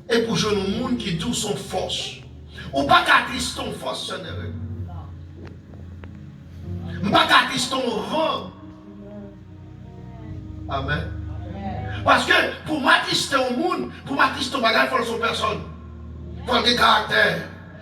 Et pour jouer le monde qui doit son force. Ou pas qu'à ton force, ce n'est pas qu'à ton vent. Amen. Parce que pour m'attister au monde, pour m'attister au bagage, il faut son personne. Il faut le caractère.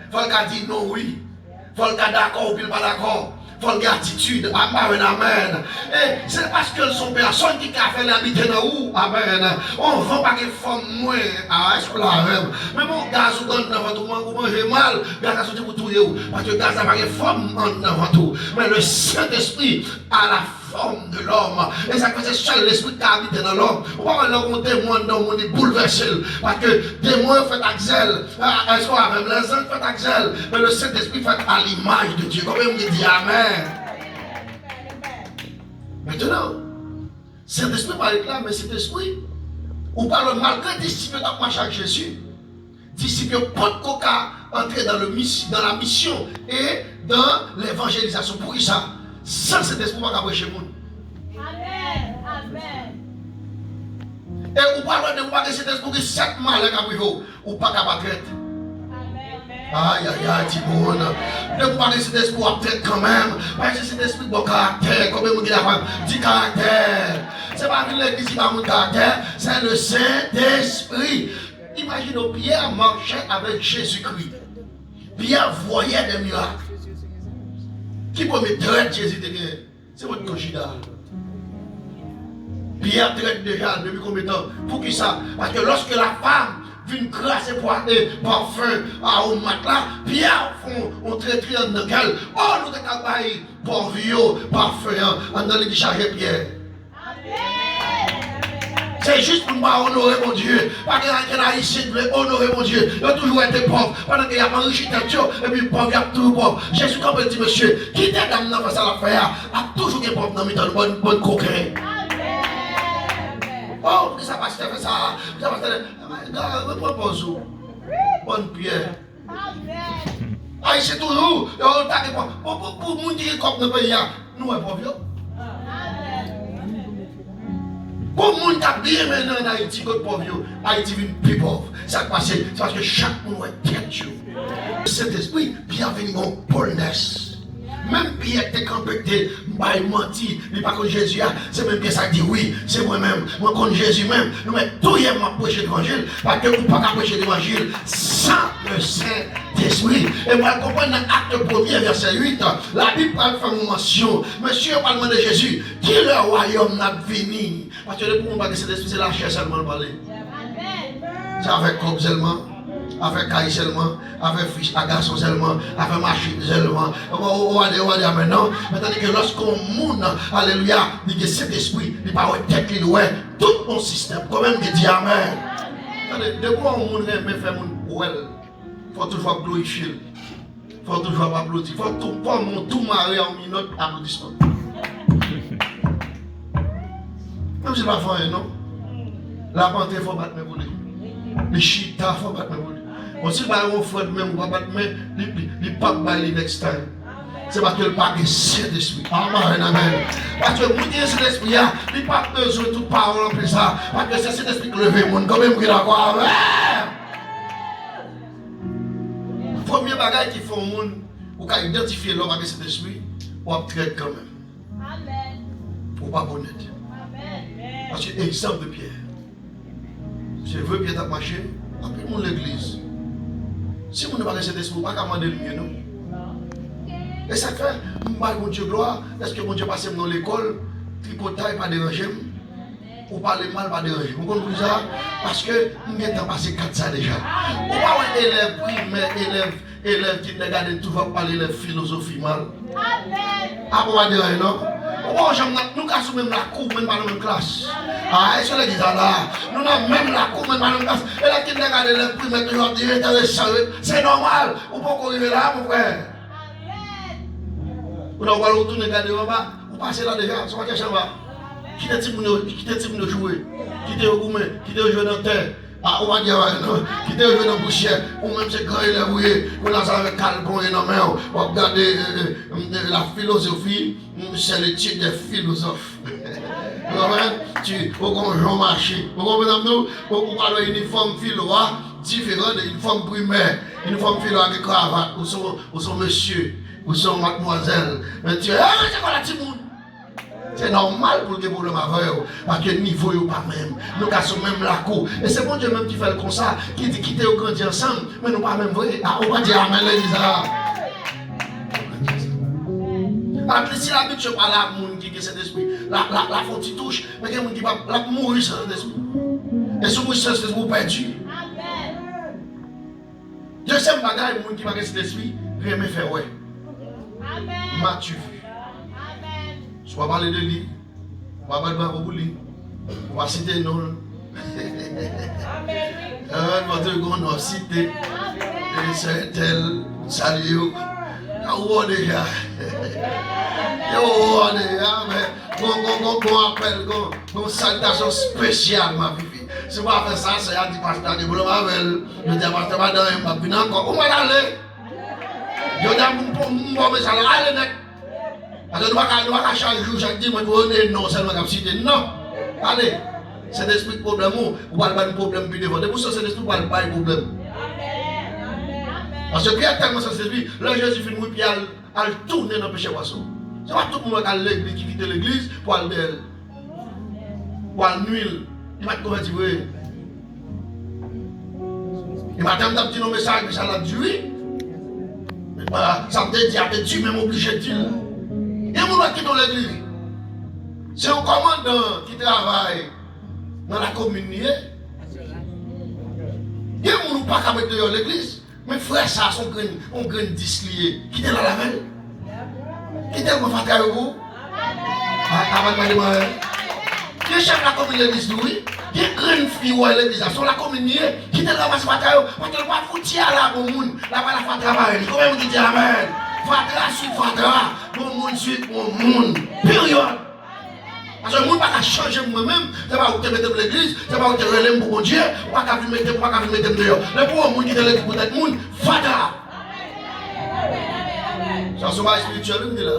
Il faut le dire non, oui. Il faut le d'accord ou pas d'accord. Il faut l'attitude, amen, amen. Et c'est parce que sont personnes qui ont fait l'habiter dans où, amen. On ne vend pas que forme moins, est-ce que la même. Mais mon gaz, vous donne dans votre monde, vous mangez mal, gaz, vous tout parce que gaz n'a pas de forme dans votre. Mais le Saint-Esprit a la forme de l'homme. Et ça fait c'est seul l'esprit qui habite dans l'homme. On va leur témoin dans le monde bouleversé. Parce que témoin fait axel. Est-ce qu'on a même les anges fait axel. Mais le Saint-Esprit fait à l'image de Dieu. Comme on dit Amen. Maintenant, Saint-Esprit parle là, mais cet esprit, on parle malgré disciple dans marche avec Jésus. Disciple pas de coca entrer dans la mission et dans l'évangélisation. Pour qui ça? Sans cet esprit, on va prêcher le monde. Amen. Amen. Et on parle de vous que cet esprit qui 7 malins à privo, ou pas capable de traiter. Aïe, aïe, aïe, Timon. Ne vous parlez de cet esprit à traiter quand même. Parce que cet esprit bon caractère, comme on dit la femme, dit caractère. C'est pas l'église qui va mon caractère, c'est le Saint-Esprit. Imaginez Pierre marchait avec Jésus-Christ. Pierre voyait des miracles. Qui peut me traiter Jésus de bien? C'est votre candidat. Pierre traite déjà depuis combien de temps? Pour qui ça? Parce que lorsque la femme vient crasser parfum au matelas, Pierre on traite dans quel? Oh, nous avons parfum, on a déchargé Pierre. C'est juste pour moi honorer mon Dieu. Parce que les haïtiens veulent honorer mon Dieu. Ils ont toujours été pauvres. Pendant qu'il y a enrichi et puis pauvre, il y a toujours pauvre. Jésus, comme il dit, monsieur, qui t'aide à nous face à l'affaire, a toujours été pauvre dans le bonne coquin. Oh, pourquoi ça passe, fait ça? Ça passe, me propose où? Bonne pierre. Haïtien toujours. Pour nous dire comme nous pays, nous sommes pauvres. Pour le monde qui a bien maintenant en Haïti, que pauvre, Haïti vient plus pauvre. Ça passe, c'est parce que chaque monde est tête. Cet esprit, bienvenue en polness. Même Pierre était campé, il menti, il n'est pas comme Jésus. C'est même Pierre qui dit oui, c'est moi-même. Moi, comme Jésus même, nous mettons tout le monde à prêcher l'évangile. Parce que vous ne pouvez pas prêcher l'évangile sans le Saint-Esprit. Et moi, je comprends dans l'acte 1er, verset 8, la Bible parle de mention. Monsieur, parle de Jésus, qui le royaume n'a venu. Parce que le pouvoir de cet esprit, c'est la chair seulement parler. C'est avec Cob seulement, avec Caï seulement, avec fils à garçon seulement, avec machine seulement. On va dire maintenant. Tandis que lorsqu'on monte, alléluia, dit que cet esprit, il parle de tête, il ouais, tout mon système, quand même, il dit Amen. De quoi on monte, mais fait mon well, il faut toujours glorifier. Il faut toujours applaudir. Il faut tout marier en minute applaudissement. Même si la fin, non? La panthère, il faut battre mes boulets. Les chita, il faut battre mes boulets. On sait pas on fait même, on va battre mes les papes by the next time. C'est parce que le pape est Saint-Esprit. Amen, amen. Parce que vous dites Saint-Esprit, il n'y a pas besoin de toute parole en plus ça. Parce que c'est Saint-Esprit qui lève le monde. Quand même, vous d'accord? Le premier bagage qui fait au monde, vous pouvez identifier l'homme avec Saint-Esprit, vous traiter quand même. Amen. Pour pas honnête. Parce que exemple de Pierre. Je veux Pierre t'a marché, après mon l'église. Si vous ne parlez pas de Saint-Esprit, vous ne pouvez pas demander le mieux, non? Et ça fait, mon Dieu gloire, est-ce que mon Dieu passe dans l'école, tripotaille pas déranger, ou parler mal pas déranger. Vous comprenez ça? Parce que nous avons passé 4 ans déjà. Ou pas un élève primaire, élève qui ne regarde toujours parler de philosophie mal. Ah, vous va déranger, non? Oh, nous avons même la cour, même pas dans la même classe. Ah, est-ce que les gens là, nous avons même la cour, même pas dans la même classe. Et là, qui ne regarde les primaires, toujours intéressant, c'est normal. Ou pas qu'on arrive là, mon frère? Vous n'avez pas retourner regarder en bas, vous passez là déjà, ça va qu'est-ce que ça va? Qui te dit de jouer? Qui te goumé? Qui te jouer dans terre? Ah, on va dire, qui te jouer dans poussière? Ou même c'est quand il est rouillé, on a ça avec Calgon et non mais on va regarder la philosophie, c'est le titre des philosophes. Vous comprenez? Tu, au Jean Marché, vous comprenez nous? Vous parlez uniforme philo, différents de uniforme primaire, uniforme filo avec cravate, ou son monsieur, ou son mademoiselle. Mais tu es, c'est quoi la petite monde? C'est normal pour que problème avec eux, parce que le niveau n'est pas même. Nous cassons même la cour. Et c'est bon Dieu même qui fait le comme ça, qui dit quitter au grandi ensemble, mais nous pas même vrai. On va dire Amen, Elisa. Après, si la Bible parle à moun qui a cet esprit, la fonte touche, mais il y a moun qui va mourir sans cet esprit. Et si vous sans cet esprit, vous perdu. Deuxième bagage, moun qui va cet esprit, rien me faire ouais. M'as-tu vu? On va parler de lui, on va parler de lui, on va citer nos noms. On va citer, c'est tel, salut. Yo déjà, mais on appelle, on salutation spéciale ma vie. Si on va faire ça, c'est à dire pasteur de boulot avec, je dis pasteur madame, on va venir encore, on va aller. Je dis on va ça aller net. Parce que nous ne pas chaque jour, chaque dimanche, non seulement comme citer, non. Allez, c'est l'esprit de problème, on va pas de problème plus devant. C'est pour ça que c'est l'esprit de pas de problème. Parce que Pierre tellement sensible, là Jésus fait mourir Pierre à tourner dans le péché poisson. C'est pas tout le monde qui a l'église qui quitte l'église pour aller d'elle. Pour aller nuire. Il va te convertir. Il m'a dit un message que ça l'a tué. Ça me dit à tuer même obligé de dire. Et vous qui dans l'église. C'est un commandant qui travaille dans la communauté. Et vous ne pas qu'à mettre dans l'église. Mais frère, ça, son grain dislié. Qui est dans la veille? Qui est dans le fatigué avec vous? Avant de demander. Qui est chef de la communauté de l'église, oui? Qui est grain fille ou l'église? Sont la communauté. Qui est dans la fatigué? Parce qu'elle ne va pas foutre là pour le monde. Là, va la fatigué. Comment vous dites amen? Fatigué suite fatigué. Pour le monde suite pour le monde. Période. Parce que le monde ne va pas changer moi-même, c'est pas où tu mettre l'église, c'est pas où tu relèves pour Dieu, pas qu'à vous mettre dehors. Mais pour le monde qui est l'église, pour être monde, fada. C'est un sauvage spirituel, on dit là.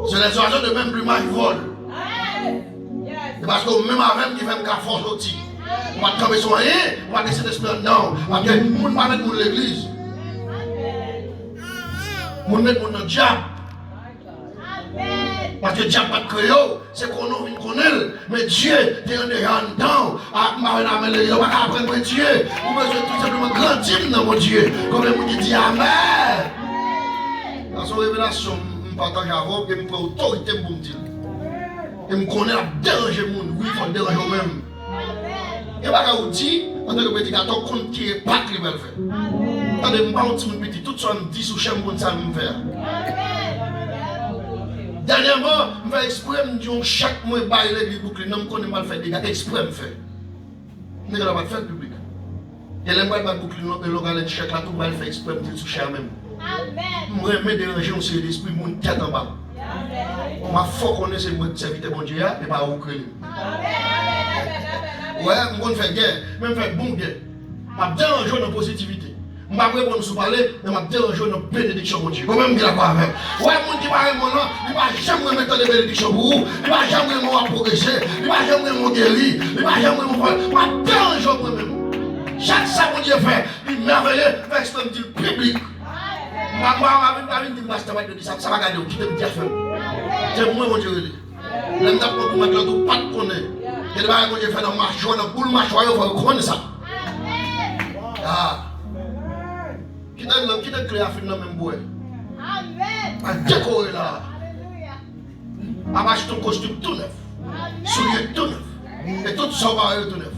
C'est les oiseaux de même plumage qui volent. C'est parce que même avec qui fait un force aussi. On va tomber sur rien, on va laisser l'esprit non. Parce que le monde ne va pas mettre l'église. Le monde met dans le diable. Parce que Dieu n'a pas de créé, c'est qu'on a vu qu'on est. Mais Dieu, tu es en temps, à m'amener, on va apprendre Dieu. On va tout simplement grandir dans mon Dieu. Comme on dit Amen. Dans son révélation, je partage avec vous et je prends autorité pour me dire. Et je connais la déranger le monde. Oui, il faut déranger moi-même. Et je vous dire, en tant que prédicateur, compte qui est pas qui va le faire. Attendez, je ne vais pas vous dire, tout ça me dit sous chaîne pour ça me faire. Dernièrement, je vais exprès me dire chaque mois, je vais l'église bouclée. Non, je ne connais pas le faire, les exprès me fait. Je ne vais pas le faire public. Et les mois, je vais boucler, le local de chaque là, tout le monde fait exprès me dire sous chaîne même. Je vais me déranger au série d'esprit, mon tête en bas. Ma foi qu'on est, c'est le serviteur de mon Dieu, et pas au créer. Ouais, je vais faire guerre, même faire bon guerre. Je vais déranger dans la positivité. Je ne vais pas répondre sur parler, mais je vais déranger dans la bénédiction de mon Dieu. Comment je vais quoi avec? Ouais, mon Dieu va répondre, il ne va jamais mettre des bénédictions pour vous, il ne va jamais me progresser, il ne va jamais me guérir, il ne va jamais me faire. Je vais déranger moi-même. Chaque ça, mon Dieu fait, il merveilleux, fait exprès me dire public. Je vais dire, ça va garder, qui te me dit à faire. C'est moi, mon Dieu. Je ne vais pas mettre l'autre pas de connaître. Je ne vais pas faire dans ma joie, dans le mâchoire, il faut connaître ça. Qui t'a créé à faire dans le même bois? À décorer là. À acheter ton costume tout neuf. Souliers tout neuf. Et tout ça va être tout neuf.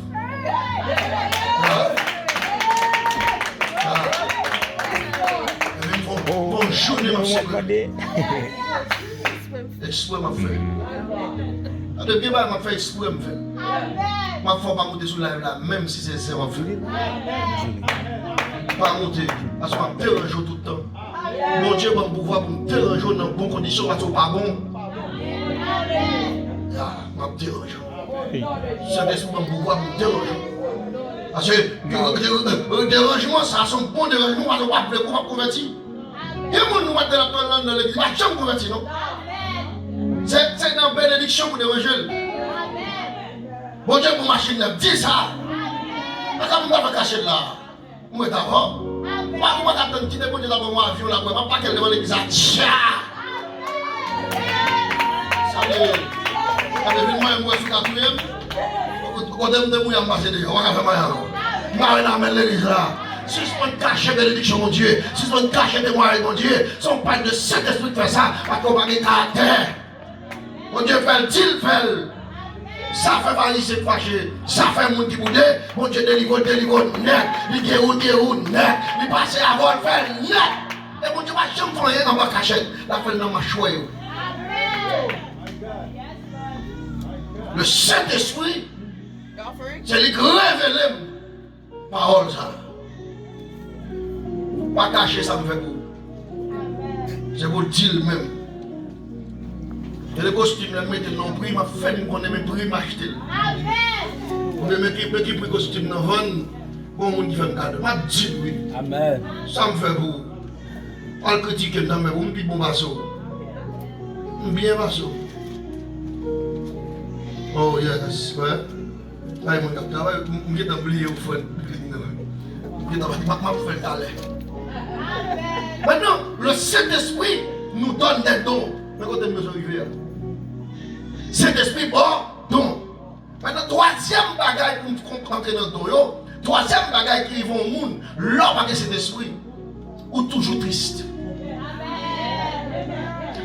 Bonjour, mes exprès m'a fait. Depuis que m'a fait exprès m'a fait. Ma foi pas monter sur la là, même si c'est zéro fait. Pas monter, parce qu'on me dérange tout le temps. Mon Dieu va me pouvoir pour me déranger dans de bonnes conditions, parce que pas bon. M'a dérange. C'est des pour me pouvoir me déranger. Parce que le dérangement, ça a son bon dérangement, parce qu'on va pas convertir. Et moi, nous mettons la toile dans l'église, je ne vais jamais convertir, non? C'est dans la bénédiction pour déranger. Bon Dieu, pour machine, dis ça. Parce que on va cacher là. Moi d'accord. Moi attendre qui dépend de la moi avion là, moi pas qu'elle demande l'église. Allez, moi je suis quatrième. Quand on me mouille en bas, c'est déjà, on va faire mal. Je vais l'église là. Si on cache bénédiction, mon Dieu, si on cache témoignage, mon Dieu, si on parle de cet esprit qui fait ça, parce qu'on va être à terre. Mon Dieu fait-il, fait. Ça fait valise et fâché, ça fait mon qui boude, mon Dieu délivre net, il déroule net, il passe à votre fait net. Et mon Dieu va jamais faire rien dans ma cachette, la fait dans ma choix. Le Saint-Esprit, c'est lui qui révèle parole ça. Pas cacher ça me fait pour. C'est pour le dire même. Et le costume, je mets dans le prix, je fais une connaît mes prix, je acheter. Vous me mettez petit prix costume dans le vendre, pour le monde qui fait un cadeau. Je dis oui. Amen. Ça me fait pour. Pas le critiquer dans mes bons, bon basso. Bien basso. Oh yes, ouais. Là, mon gars, je vais oublier au fond. Je vais faire le talent. Maintenant, le Saint-Esprit nous donne des dons. Mais quand on besoin d'arriver, Saint-Esprit, bon, don. Maintenant, troisième bagaille pour entrer dans le don, troisième bagaille qui vont au monde, l'homme avec cet esprit, ou toujours triste.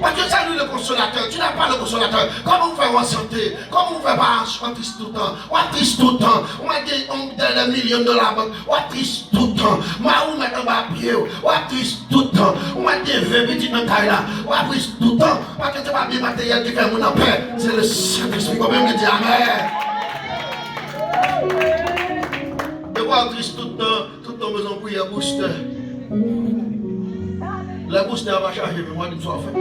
Parce que ça, lui, le consolateur, tu n'as pas le consolateur. Comment vous faites en santé? Comment vous faites pas en triste tout le temps? On triste tout le temps. On a des millions de dollars. On triste tout le temps. Moi, on met un papier. On triste tout le temps. On a des 20 petits dans là. On triste tout le temps. Parce que tu n'as pas bien matériel qui fait mon paix. C'est le Saint-Esprit. Combien me dit Amen? Et moi, on triste tout le temps, besoin de prier booster. Le booster va charger, mais moi, je ne sois fait.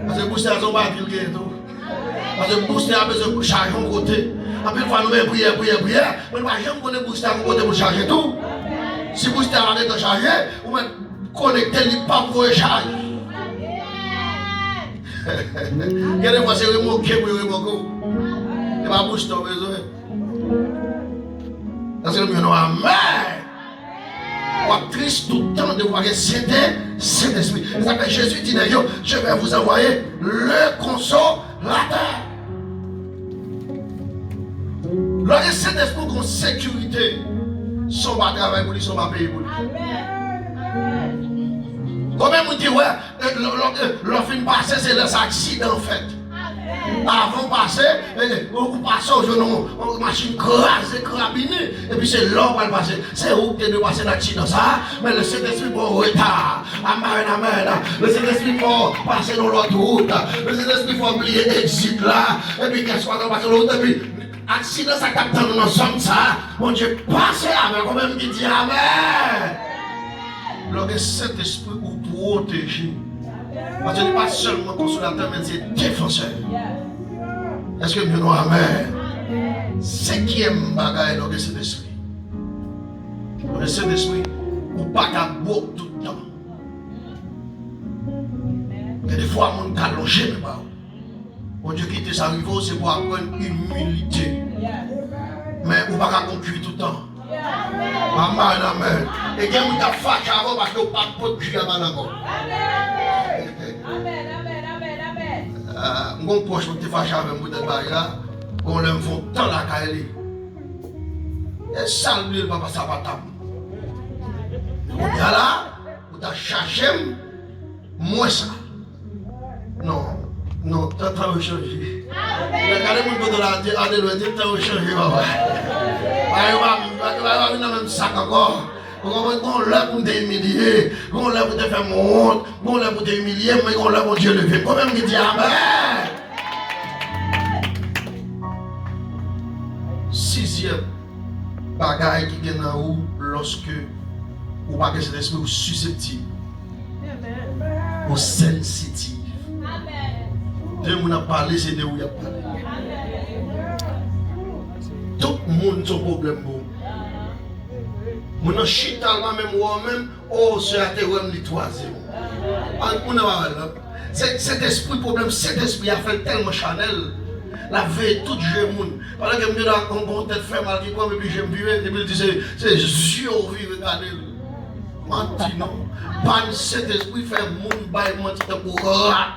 Parce que le booster a son batterie qui est tout. Parce que le booster a besoin de charger de côté. Après, il faut nous prier. Mais je ne vais jamais connaître le booster de côté pour charger tout. Si le booster a été chargé, on va connecter les pas pour recharger. Il y a des fois, c'est remoqué pour remoquer. Il n'y a pas de booster besoin. Parce que nous avons Amen. On triste tout le temps de voir Saint-Esprit. Ça fait Jésus dit, je vais vous envoyer le consolateur. Le Saint-Esprit pour sécurité, son va travailler pour lui, son va payer pour lui. Combien vous dites, ouais, l'offre passée, c'est les accidents en fait. Avant de passer, vous passez au genou, une machine crasée, carabinée, et puis c'est l'homme qui va passer. C'est où que de passer l'accident ça, mais le Saint-Esprit pour retard. Amen. Le Saint-Esprit pour passer dans l'autre route. Le Saint-Esprit pour oublier l'exit là. Et puis qu'est-ce qu'on va passer l'autre, et puis accident ça capte dans nos hommes ça. Mon Dieu, passez avec quand même qui dit Amen. Le Saint-Esprit pour protéger. Parce que ce n'est pas seulement consolateur, mais c'est défenseur. Est-ce que nous avons Amen? Cinquième bagaille dans le Saint-Esprit. Le Saint-Esprit, ou pas qu'à boire tout le temps. Et des fois, on t'a longé, mais pas. Mon Dieu, quitter sa rivaux, c'est pour apprendre humilité. Mais on ne va pas conclure tout le temps. Amen. Et quand on t'a fâché avant, parce qu'on ne peut pas cuire avant. Mon proche qui fâché avec moi de là, on l'aime font tant la caille. Et ça le papa ça va taper. On est là, on t'a cherché moi ça. Non, t'as changé. Regardez mon pote là, t'as changé papa. On va venir dans le même sac encore. On l'a pour t'humilier, on l'a pour te faire honte, on l'a pour t'humilier, mais on l'a pour Dieu lever. Quand même, il dit Amen. Sixième bagaille qui vient en haut lorsque ou pas que cet esprit ou susceptible, ou sensitive. Dieu nous a parlé, c'est de où il a parlé. Tout le monde a son problème. Mon chita même moi-même, oh, c'est la terre de troisième. Cet esprit problème, cet esprit a fait tellement chanel. La veille, tout jeu monde. Pendant que je me dis, on peut faire mal, et puis je me vivais, et puis je dis, c'est survivre, regardez. Menti non. Pas cet esprit fait monde, bail menti pour rat.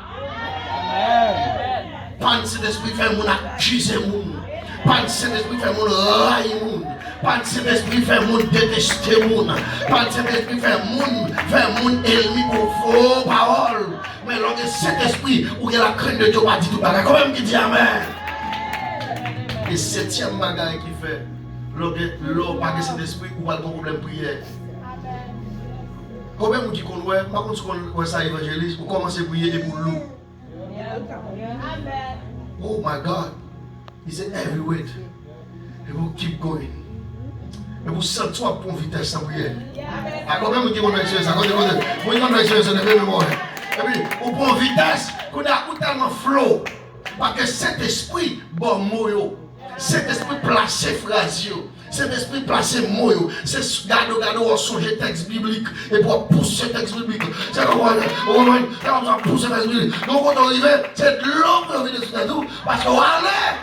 Pas cet esprit fait monde accuser monde. Pas cet esprit fait monde railler monde. Pas cet esprit fait monde détester monde. Pas cet esprit fait monde ennemi pour faux paroles. Mais lorsque cet esprit où il y a la crainte de Dieu, pas dit tout bagage. Quand même qui dit amen. Et septième bagage qui fait, lorsque pas que cet esprit ou pas de problème prière. Combien de gens qui connaissent, par contre, quand ça évangéliste, vous commencez à prier et vous louez. Oh my God. He said every weight. Et vous keep going. Et vous sentez toi pour vitesse sans prière. Combien de gens qui connaissent ça? Vous connaissez ça, et puis, vous prenez vitesse, vous avez tellement flow. Parce que cet esprit, bon mot, cet esprit placé phrase, cet esprit placé mot, c'est garde, on songe texte biblique et pour pousser le texte biblique. C'est comme on pousse le texte biblique. Donc quand on arrive, c'est de l'eau pour venir sur tout parce qu'on va aller.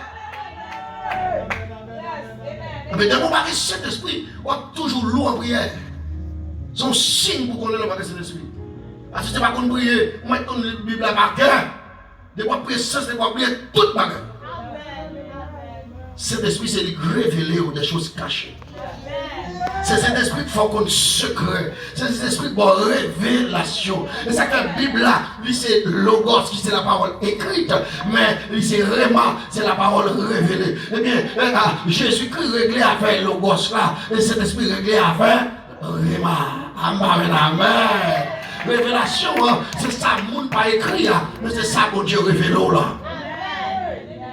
Mais dès qu'on parle de cet esprit, on a toujours l'eau en prière. C'est un signe pour qu'on ait le bagage de cet esprit. Parce que c'est pas qu'on prie, on met la Bible à par terre. De quoi prier sens, de quoi prier toute bagage. Cet esprit, c'est de révéler des choses cachées. C'est cet esprit qui fait qu'on secret. C'est cet esprit qui révélation. Et ça que la Bible là, c'est logos qui c'est la parole écrite, mais c'est vraiment c'est la parole révélée. Eh bien, Jésus-Christ réglé avec logos là, et cet esprit réglé avec Réma. Amen, amen. Révélation, c'est ça, le monde pas écrit, mais c'est ça que Dieu révèle là.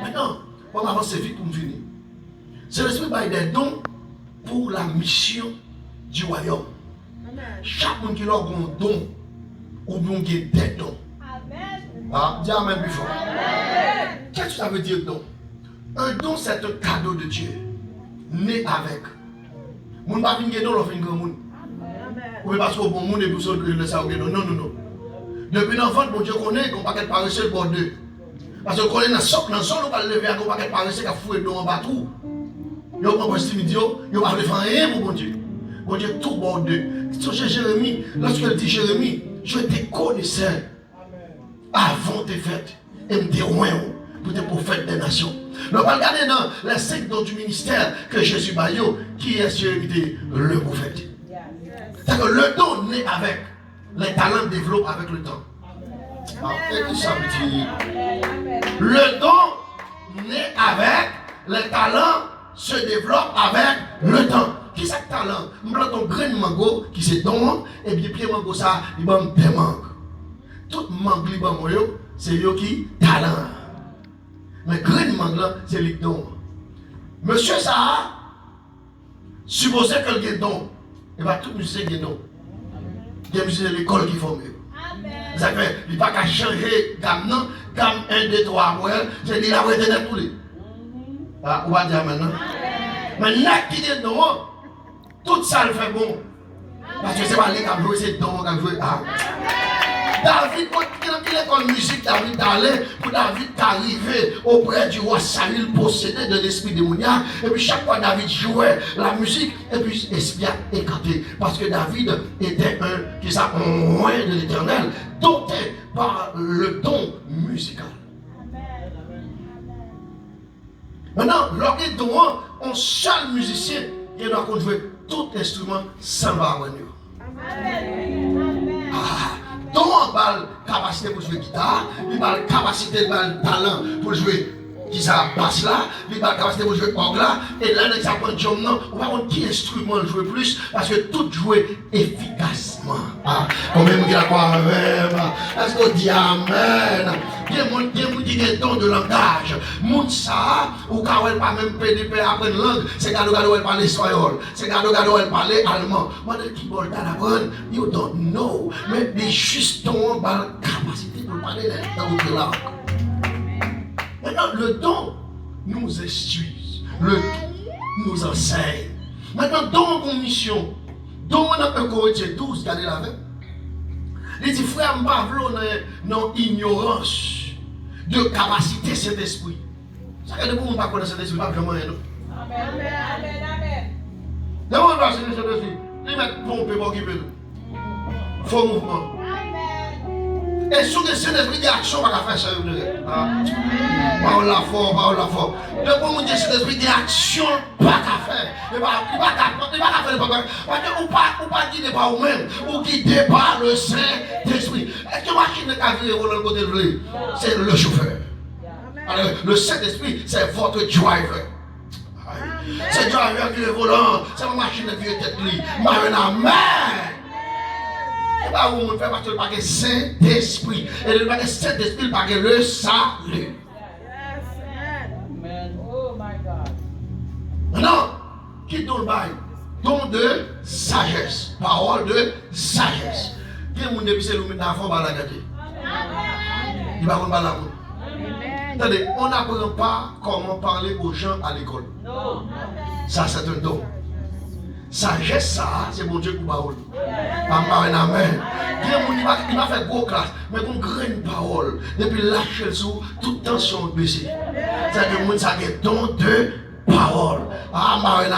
Maintenant, on va avancer vite pour me finir. C'est l'esprit qui a des dons pour la mission du royaume. Chaque monde qui a un don, ou bien des dons. Ah, dis amen plus fort. Qu'est-ce que ça veut dire don? Un don, c'est un cadeau de Dieu, né avec. Mon pas venir don, l'offre un grand monde. Oui, parce que bon monde est pour ça le savoir. Non, non, non. Depuis l'enfant, mon Dieu connaît qu'on paquet paresseux pour deux. Parce que connaît dans le sol, on va lever à un paquet paresseux qui a fouillé dans un bateau. Il n'y a pas de timidité, il n'y a pas de rien pour mon Dieu. Mon Dieu, tout bon deux. Sur Jérémie, lorsqu'il dit Jérémie, je te connaissais avant tes fêtes et me loin pour tes prophètes des nations. On va regarder dans les 5 dons du ministère que Jésus Bayo, qui est Jérémie, le prophète. C'est que le don naît avec, les talents développent avec le temps. Et que ça veut dire? Le don naît avec, les talents se développent avec le temps. Qui c'est que talent? Je prends ton grain de mango qui c'est don, et bien pied mango ça, il va me des mangues. Tout mangue li ban moyo, c'est yo qui talent. Mais grain de mangue là, c'est les dons. Monsieur ça, supposé que le don. Et bien tout musicien qui est non. Il y a musiciens de l'école qui font mieux. Ça fait, il n'y a pas qu'à changer gamme, non. Gamme 1, 2, 3, c'est dit la vérité de tous les. Ah, on va dire maintenant. Maintenant, qui dit non, tout ça le fait bon. Parce que c'est pas les qui ont joué, c'est non qui ont joué. Ah. David, quand il a l'école musique, David allait pour David arriver auprès du roi Saül possédé de l'esprit démoniaque. Et puis chaque fois David jouait la musique, et puis l'esprit a écarté. Parce que David était un qui s'est loin de l'éternel, doté par le don musical. Maintenant, lorsqu'il doit un seul musicien, il doit jouer tout instrument sans harmonie. Donc, on a la capacité pour jouer guitare, il a la capacité, le talent pour jouer qui ça basse là, il a la capacité pour jouer orgue là, et là, on apprend John, non, on va voir qui instrument jouer plus, parce que tout jouer efficacement. Ah, combien de gens croient même? Est-ce qu'on dit amen? Il y a des gens qui ont des dons de langage. Moun ça, ou quand elle parle même PDP après une langue, c'est quand elle parle espagnol, c'est quand elle parle allemand. Moi, de qui veulent apprendre, you don't know. Mais les juste dons la capacité pour parler dans votre langue. Maintenant, le don nous instruit, le don nous enseigne. Maintenant, dans mon mission, dans 1 Corinthiens 12, regardez la veille. Il dit, frère, je ne pas dans ignorance de capacité cet esprit. Ça fait que vous ne pas connaître cet esprit, pas vraiment rien. Amen. Amen. De vous passer cet esprit, il met pomper pour occuper nous. Faux mouvement. Amen. Et sous le Saint-Esprit d'action, on va faire ça. Parole la fort. De bon Dieu, Saint-Esprit d'action, pas qu'à faire. Il va pas faire le papa. Parce que vous pas guidé par vous-même, vous guidez par le Saint-Esprit. Est-ce que machine de cavalier roule le côté de lui? C'est le chauffeur. Alors, le Saint-Esprit, c'est votre driver. C'est le driver qui est volant, c'est ma machine qui est tête lui. Amen. Pas où on fait parce que le paquet Saint-Esprit. Et le paquet Saint-Esprit, le paquet le salut. Amen. Oh my God. Maintenant, qui donne le bail? Don de sagesse. Parole de sagesse. Qui est mon depuis c'est le dans la forme à la gâter? Amen. Il va qu'on parle à vous. Attendez, on n'apprend pas comment parler aux gens à l'école. Non. Ça, c'est un don. Sagesse, ça, c'est mon Dieu qui parle. Amen. Il m'a fait gros classe, mais qu'on graine parole. Depuis lâcher le sous, toute tension baissée. C'est-à-dire que ça a un don de parole. Amen.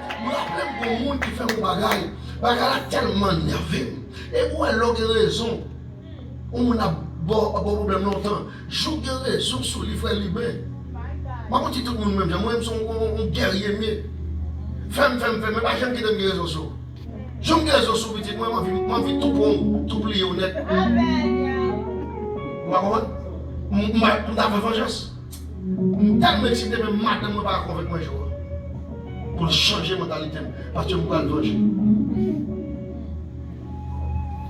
Je me rappelle que monde qui fait un bagage, parce qu'elle a tellement nerveux. Et où elle a raison, on a bon problème longtemps. Je suis raison sur les frères libérés. Moi, quand tout le monde même, moi, je suis un guerrier mieux. Femme, mais pas j'aime qui donne des réseaux sociaux. Je me réseaux sociaux, petit, moi, je vis tout pour tout plier honnête. Amen. Vous comprenez? Je vais vengeance. Je suis tellement excité, mais maintenant, je ne vais pas convaincre moi. Pour changer la mentalité, parce que je ne vais pas le venger.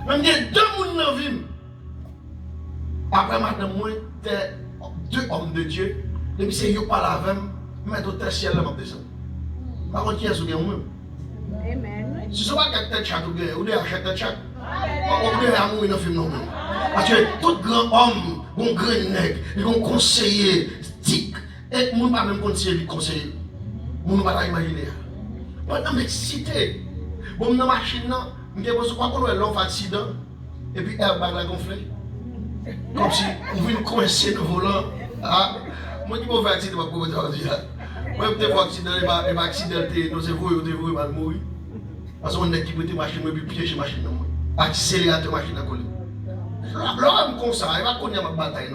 Même il y a deux personnes dans la vie. Après, maintenant, moi, deux hommes de Dieu. Et puis, c'est eux qui parlent avec moi, mais d'autres ciel là, je descends. Par contre, qui est-ce que vous avez? Amen. Si ce n'est pas quelqu'un de chat ou bien, vous devez acheter de chat. Vous devez mourir dans le film. Parce que tout grand homme, un grand nègre, il un conseiller, tic, et vous ne pas même conseiller, conseiller. Vous ne pas imaginer. Pendant m'exciter, bon, dans la machine, je ne sais pas qu'on a l'homme accident, et puis airbag la gonflé. Comme si vous venez coincer le volant. Moi, je ne vais pas accident, je ne vais pas dire. Moi, je vais accident, je vais accidenté, je vais vous mourir. Parce qu'on a qui prête machine, et puis piège machine. Accélérateur machine à coller. L'homme comme ça, il va connaître ma bataille.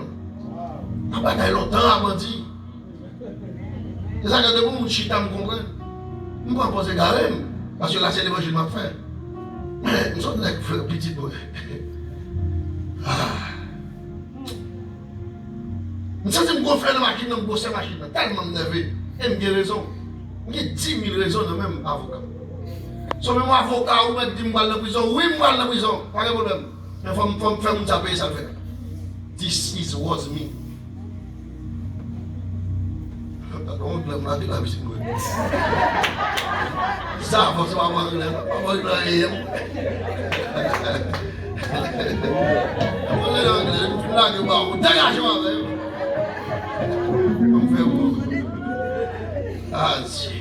Ma bataille longtemps avant dit. C'est ça que de vous, chita me comprend. Je ne peux pas poser garem. Parce que là, c'est l'évangile m'a fait. Mais nous sommes des petits boys. Je sens que je me gonfle la machine, je me gosse la machine, tellement nerveux. Et j'ai raison. J'ai 10 000 raisons de même avocat. Si même avocat, ou me dit que je vais dans la prison, oui, je vais dans la prison, pas de problème. Mais il faut faire mon payer ça le fait. This was me. Donc, je vais dire la vie, ça, il faut savoir que je vais ah, Dieu.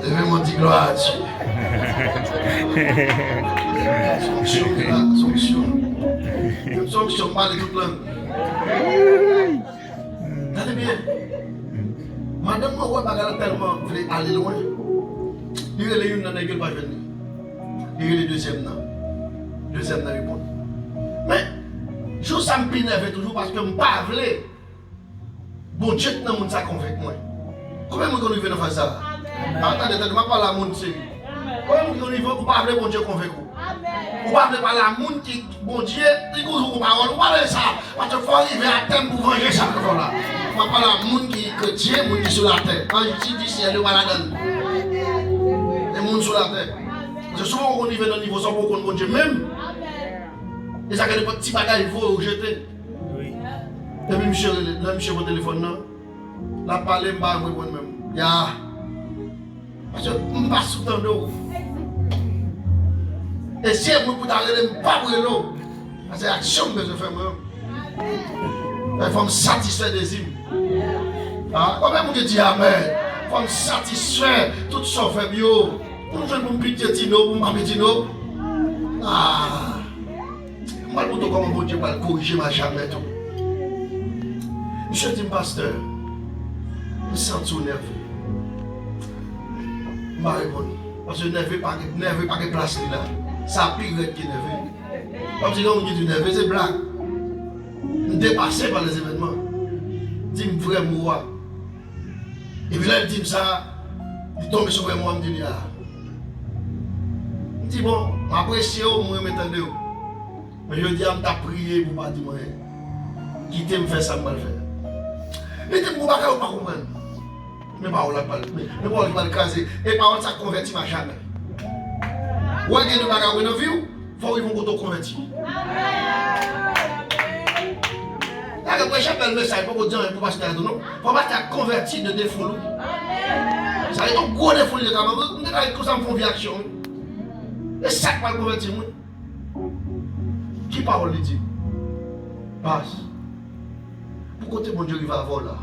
Levez-moi dit gloire à Dieu. Sanction, pas de toute langue. Tenez bien. Madame, moi, je tellement voulu aller loin. Il y a les une dans la gueule, pas venir. Il y a les deuxième dans. Deuxième dans répondre. Mais, je ça me pénève toujours parce que je ne veux pas. Bon Dieu, tu n'as pas ça convainc moi. Combien de gens viennent faire ça? Attendez, je ne parle pas à monde sérieux. Combien de gens viennent pour parler bon Dieu convainc vous? Vous parlez pas à monde qui, bon Dieu, il vous ouvre parole. Vous parlez ça. Parce qu'il faut arriver à terme pour venger ça. On parle à monde qui est chrétien, monde qui est sur la terre. Quand je dis du ciel, le maladon. Les monde sur la terre. Parce que souvent on arrive dans le niveau sans pour qu'on bon Dieu même. Et ça, quand des petits bagages, il faut jeter. Et puis, monsieur, au téléphone, non? La parole, je ne vais pas même. Ya. Parce que je ne passe pas sous le temps. Et si je ne peux pas brûler l'eau, c'est l'action que je fais moi. Il faut me satisfaire des hymnes. Comment je dis Amen? Il faut me satisfaire tout ce que je fais mieux. Pour me pitié Tino, pour me Tino. Moi, je ne sais pas comment Dieu va corriger ma jamais tout. Monsieur dit, pasteur, Je sens tout nerveux. Je vais répondre. Parce que nerveux pas de place là. Ça pire qui est nerveux. Comme si on dit du nerveux, c'est blague. Je suis dépassé par les événements. Dis-moi vraiment. Et puis là, il dit ça. Il tombe sur moi, il me dit ah. Je dis bon, m'apprécier au moins m'entendez. Mais je dis à me prier pour pas dire moi. Quitter me faire ça, me le faire. Et dis moi pas comprendre. Mais pas là pas. Mais pas le caser. Et pas ça convertir ma jamais. Ouais, il y a des bagages dans la vie, il faut qu'ils vont te convertir. Après, j'appelle le message pour dire pour passer à nous. Il faut pas te convertir de défaut. Ça est un gros défaut de camarade. Nous devons comme ça me font vie action. Et ça pas convertir moi. Qui parole lui dit? Passe. Pour côté mon Dieu il va avoir là.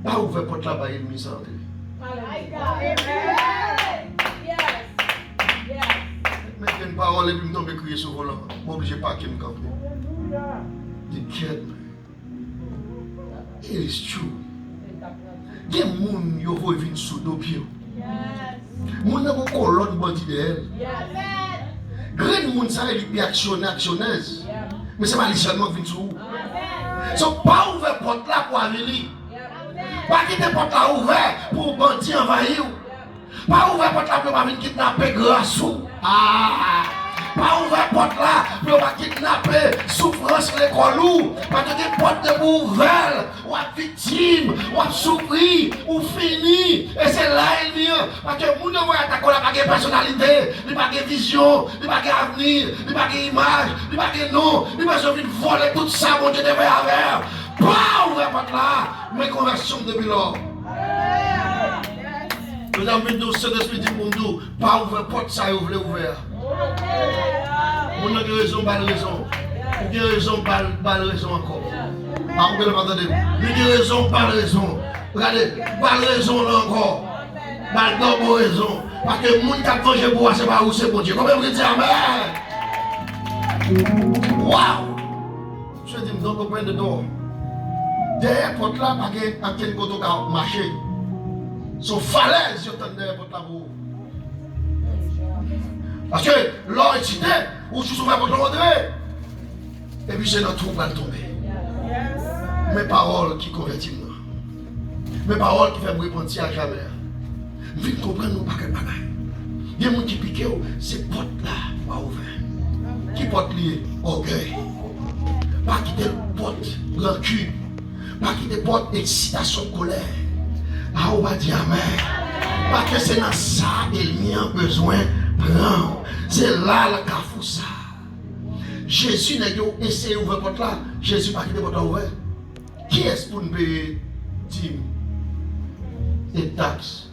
Pas ouvert porte là bas ennemi sans entrer. Mais une parole et puis me tomber crier sur le volant. Je suis obligé de parquer me camper. Dis quête. It is true. Il y a des gens qui viennent sous nos pieds. Les gens qui ont colonne bandi de elle. Les gens qui sont actionnaires. Mais ce n'est pas les seulement qui viennent sous. Donc, pas ouvert porte là pour venir. Pas quitter porte là ouvert pour bandits envahir. Pas ouvert porte là pour venir kidnapper grâce. Pas ouvert porte là pour pas kidnapper souffrance l'école. Pas de porte de ouvert. Ou à victime, ou à souffrir, ou fini. Et c'est là il vient. Parce que vous ne voyez pas la pas de personnalité, il n'y a pas de vision, il n'y a pas d'avenir, il n'y a pas d'image, il n'y a pas de nom, il n'y a pas de voler tout ça, mon Dieu devait avoir. Pas ouvert porte là, mes conversions depuis lors. Nous avons vu nous, cet esprit dit pour nous, pas ouvert porte ça, vous voulez ouvert. Vous n'avez raison, pas de raison. Vous avez raison, pas de raison encore. Ah, vous ne m'entendez pas. Vous avez raison, pas de raison. Regardez, pas de raison là encore. Pas de raison. Parce que les gens qui ont mangé pour c'est pas où c'est bon Dieu. Comment vous dites amen? Waouh! Je dis, nous avons open the door. Derrière porte là, pas de quel côté on a marché. Son falaise, je t'en derrière porte là pour vous. Parce que l'or est cité, ou je suis souvent pour rentrer. Et puis c'est notre trou qui va tomber. Mes paroles qui convertissent nous. Mes paroles qui font me repentir à jamais. Je viens comprendre nous pas quel bagaille. Il y a des gens qui piquent, c'est porte là, pas ouvert. Qui porte lié? Orgueil. Pas quitter porte rancune. Pas quitter porte excitation de colère. Ah, on va dire amen. Parce que c'est dans ça qu'il a besoin de prendre. C'est là le cafou ça. Jésus n'a pas essayé d'ouvrir la porte là. Jésus n'a pas quitté la porte ouverte. Qui est-ce pour nous payer dîmes et taxes?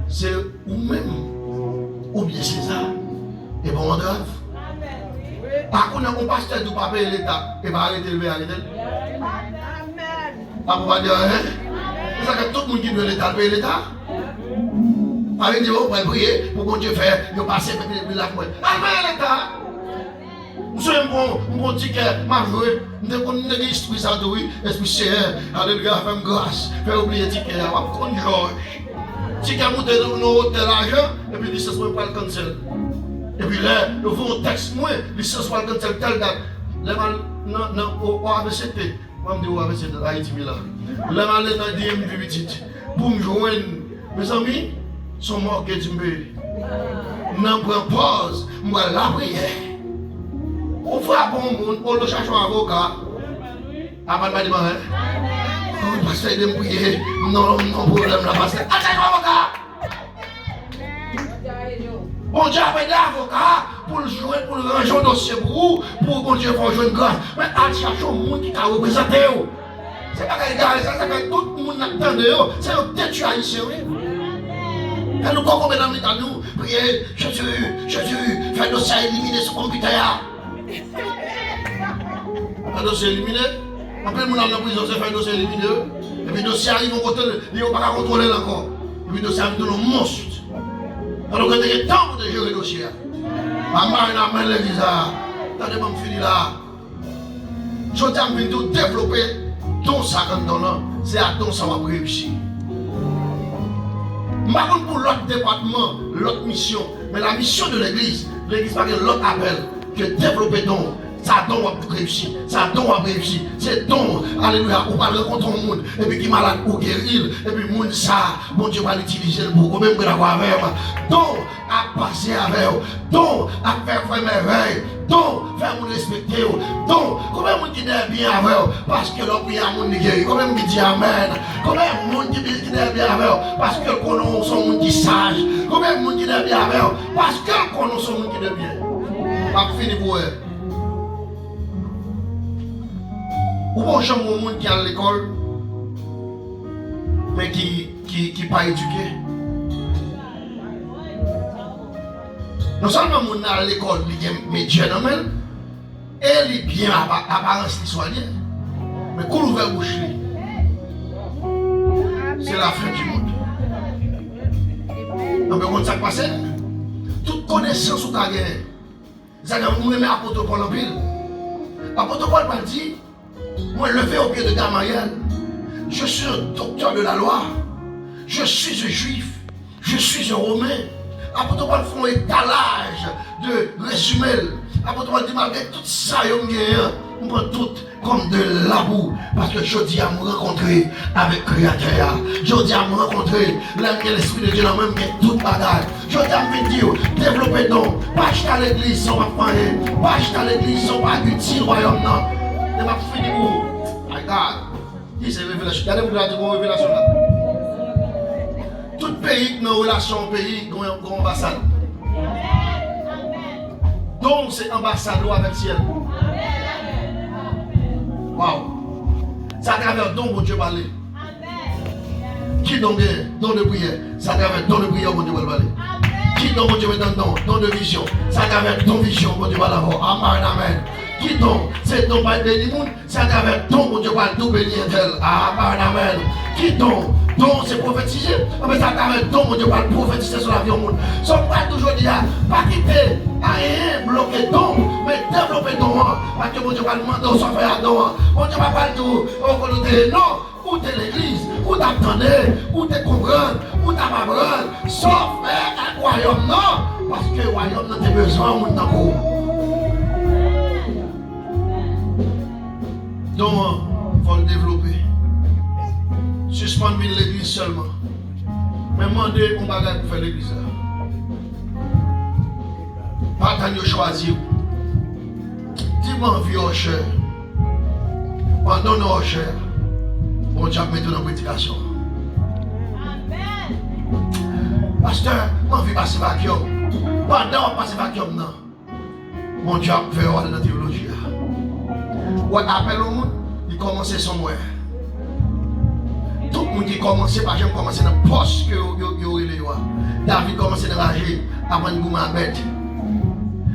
C'est vous-même ou bien César. Et bon, on grave. Par contre, on pasteur du pas payer l'État et va arrêter le arrêter. Ah, vous va dire, hein? C'est ça que tout le monde qui veut l'État paye l'État. Avec Dieu, on va prier pour que Dieu fasse, il va passer depuis la foi. Ah, paye l'État. Je suis un bon ticket, ma joué, je suis un esprit ça, oui, esprit Seigneur, alléluia, fais-moi grâce, fais oublier le ticket, on va prendre Georges. Ticket monté dans nos hôtels l'argent, et puis licence moi pas le cancel. Et puis là, nous faisons un texte, moi, licence pas le cancel, telle date. Là, non, au ABCT, moi je dis au ABCT, Haïti, là. Là, je vais dans le DMV petit, pour me joindre, mes amis, sont morts que tu me payes. Non, prends pause, moi la prière. On fait un bon monde, on le cherche un avocat. Après, pas de mal. On passe de me prier. Non, problème là, parce que. Attends, avocat! Bon Dieu appelle l'avocat pour le jouer, pour le ranger un dossier pour vous, pour bon Dieu faire jouer une grâce. Mais à chercher un monde qui t'a représenté. C'est pas que ça, c'est que tout le monde attend. C'est un tête tu haïtien. Et nous, quand on met dans nous, prier, Jésus, fais le dossier éliminer ce computer. Un dossier éliminé. Après, nous avons prison, c'est fait un dossier éliminé. Et puis, le dossier arrive au côté, il ne va pas contrôler encore. Et puis, le dossier arrive dans le monstre. Alors, quand il y a temps pour gérer le dossier. Maman, il a mis l'église là. Attendez, je finis là. Je tiens à développer don ça comme don là, c'est à don ça va réussir. Par contre, pour l'autre département, l'autre mission, mais la mission de l'église pas que l'autre appel que développer don. Ça don va réussir, ça don va réussir. C'est don, alléluia, on va rencontrer un monde, et puis qui est malade ou guérir, et puis monde ça, mon Dieu va l'utiliser pour même l'avoir avec. Don à passer avec, don à faire merveille, don faire mon respecter, don, combien de monde qui est bien avec, parce que l'on prie à mon guéri, combien de monde qui dit amen, combien de monde qui est bien avec, parce que l'on son monde qui sage, combien de monde qui est bien avec, parce que l'on son monde qui est bien. Pas fini pour eux. Ou bon chambre au monde qui est à l'école, mais qui n'est pas éduqué. Non seulement le monde à l'école, il est médium, et il est bien apparence qui soit bien, mais quand on ouvre la bouche, c'est la fin du monde. Donc, quand ça passe, toute connaissance ou ta guerre, ça veut dire que nous aimons l'apôtre Paul en pile. L'apôtre Paul m'a dit, moi, levé au pied de Gamaliel, je suis un docteur de la loi, je suis un juif, je suis un romain. L'apôtre Paul fait un étalage de résumé. L'apôtre Paul dit, malgré tout ça, on prend tout comme de la boue. Parce que je dis à me rencontrer avec le Créateur. Je dis à me rencontrer l'Esprit de Dieu, même qui toute bagaille. Je dis à me dire, développer donc, pas acheter à l'église sans pas faire, pas acheter à l'église sans pas utile royaume. Non. Il va finir où? My God. Dis c'est révélation. Regardez-vous là, une révélation là. Tout pays qui a une relation au pays, il y a une ambassade. Donc c'est ambassade avec le ciel. Waouh. C'est à travers don que Dieu parle. Qui donc don de prière? C'est à travers don de prière que Dieu va parler. Qui donc Dieu met dans don de vision? C'est à travers don vision que Dieu va l'avoir. Amen, amen. Qui donc? C'est don pas béni monde, c'est à travers don que Dieu va tout bénir tel. Amen, amen. Qui donc? Don c'est prophétiser, mais c'est à travers don que Dieu va prophétiser sur la vie au monde. Son pas toujours dire, pas quitter, rien bloquer don, mais développer don. Parce que Dieu va demander au faire don. Dieu va pas tout, non, ou t'es l'église, ou t'attendais, ou t'es comprendre, ou t'as pas prendre, sauf faire un royaume, non, parce que le royaume n'a pas besoin de monde encore. Donc, il faut le développer. Suspendre l'église seulement. Mais demander un bagage pour faire l'église. Pas quand vous choisir. Dis-moi, vie au cher. Pendant nos chers, on Dieu met dans la prédication. Amen. Pasteur, on vit passer vacuum. Pendant on passe vacuum, non. Mon Dieu a fait dans la théologie. Ou appelle au monde, il commence son moyen. Tout le monde qui commence par exemple commencer dans le poste que vous avez. David commence à rager avant de goumer à bête.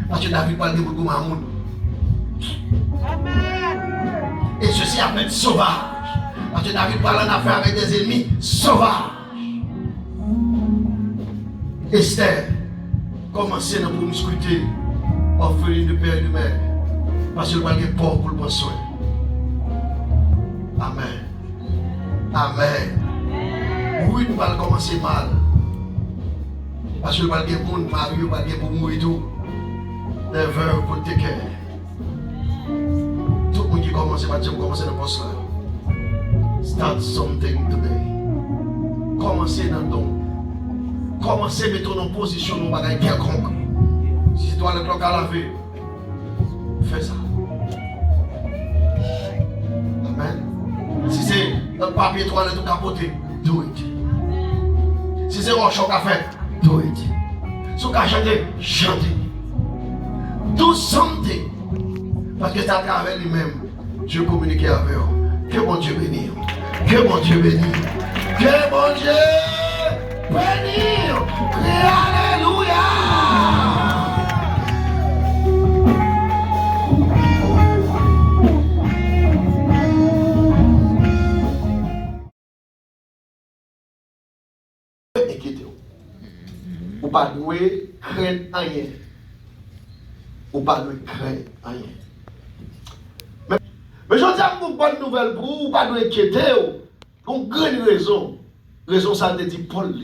Parce que David parle de goumer à monde. Et ceci appelle sauvage. Parce que David parle en affaire avec des ennemis sauvages. Esther commence dans promiscuité, orpheline de père et de mère. Parce que le malgré pauvre pour le bon soin. Amen. Amen. Oui, nous allons commencer mal. Parce que le malgré pour nous marier, le malgré pour mourir tout. Des veuves pour te care. Tout le monde qui commence, va dire commencer dans le poste là. Start something today. Commencez dans le don. Commencez à mettre en position dans le bagage quelconque. Si toi le cloque à laver, fais ça. Amen. Si c'est un papier toilette ou capoté, do it. Si c'est un choc à faire, do it. Si vous chanter, chantez. Do something. Parce que c'est à travers lui-même, Dieu communique avec vous. Que bon Dieu bénisse. Que bon Dieu bénisse. Que bon Dieu bénisse. Alléluia. Ou pas de craindre rien. Ou pas de craindre rien. Mais je dis à vous, bonne nouvelle pour vous, pas de inquiéter. Donc, grande raison. Raison, ça a dit Paul.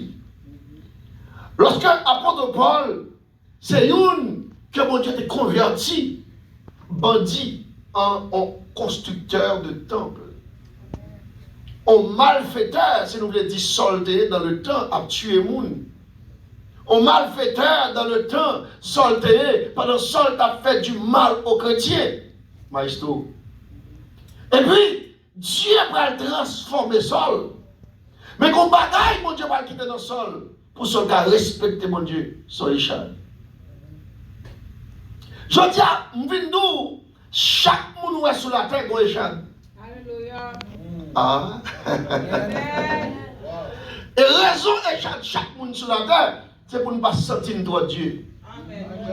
Lorsque l'apôtre Paul, c'est une que mon Dieu était converti, bandit, en constructeur de temple. En malfaiteur, si nous voulons dire solder dans le temps, à tuer moun. En malfaiteur dans le temps, solder, pendant Saul a fait du mal aux chrétiens. Maestro. Et puis, Dieu va transformer Saul. Mais qu'on bagaille, mon Dieu va quitter dans Saul. Pour Saul qui a respecté mon Dieu, son Richard. Je dis à Mbindou, chaque monde est sur la terre, qu'on Richard. Alléluia. Ah. Et raison Richard, chaque monde sur la terre, c'est pour ne pas sentir notre Dieu.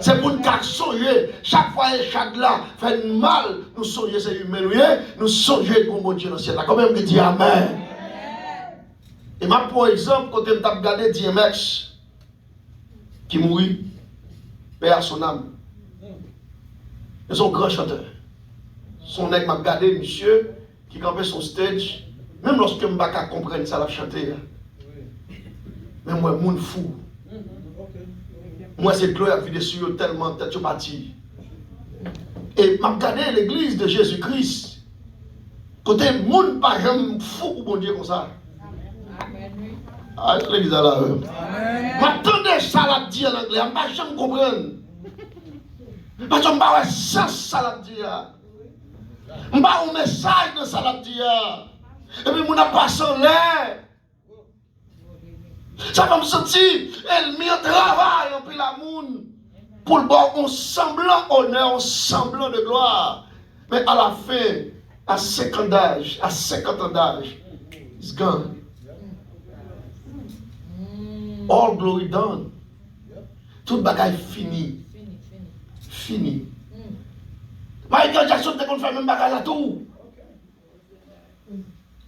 C'est pour nous songer. Chaque fois Richard là fait mal, nous songer c'est humain, nous songer comme mon Dieu dans le ciel. Quand même, je dis Amen. Et moi, pour exemple, quand je regardé DMX, qui mourit, perd son âme. C'est un grand chanteur. Son nègre m'a regardé, monsieur, qui campait son stage, même lorsque je ne peux pas comprendre ça, la chanter. Mais moi, je suis fou. Moi, c'est gloire qui dessus tellement tête parti. Et m'a regardé l'église de Jésus-Christ. Côté monde pas jamais fou pour mon Dieu comme ça. Ah, l'église là. M'attendez ça la dire en anglais, m'a jamais comprendre. Parce que je pas sens ça la dire. Je pas un message dans ça la dire. Et puis mon a passé en l'air. Ça va me sentir, elle met un travail en puis la moun pour le bon, on semblant honneur, on semblant de gloire. Mais à la fin, à 50 ans d'âge, it's gone. All glory done. Tout bagaille fini. Fini. Michael Jackson te qu'on fait même bagaille là tout.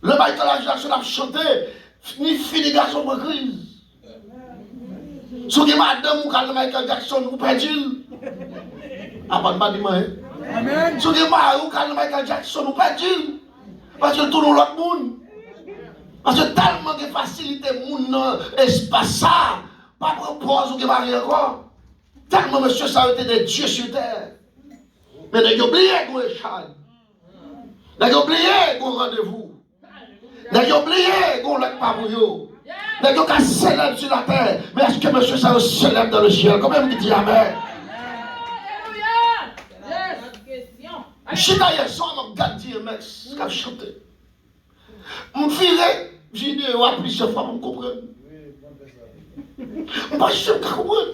Le Michael Jackson a chanté. Ni fini garçon pour crise. Si vous madame ou quand Michael Jackson vous perdu. Ah pas de moi. Amen. Si vous mari ou quand Michael Jackson vous perdu. Parce que tout l'autre monde. Parce que tellement de facilité moun dans espace ça, pas propose ou que mari encore. Tellement monsieur ça a été des dieux sur terre. Mais n'ayez oublié qu'on est chad. N'ayez oublié qu'on rendez-vous. N'ayez oublié qu'on n'est pas pour vous. N'ayez qu'à célèbre sur la terre. Mais est-ce que monsieur ça célèbre dans le ciel? Comment vous dites Amen? Je suis d'ailleurs sans mon gars DMX, ce qu'a chanté. Mon fils, j'ai dit, ouais, plusieurs fois, vous comprenez. Je ne pas comprendre.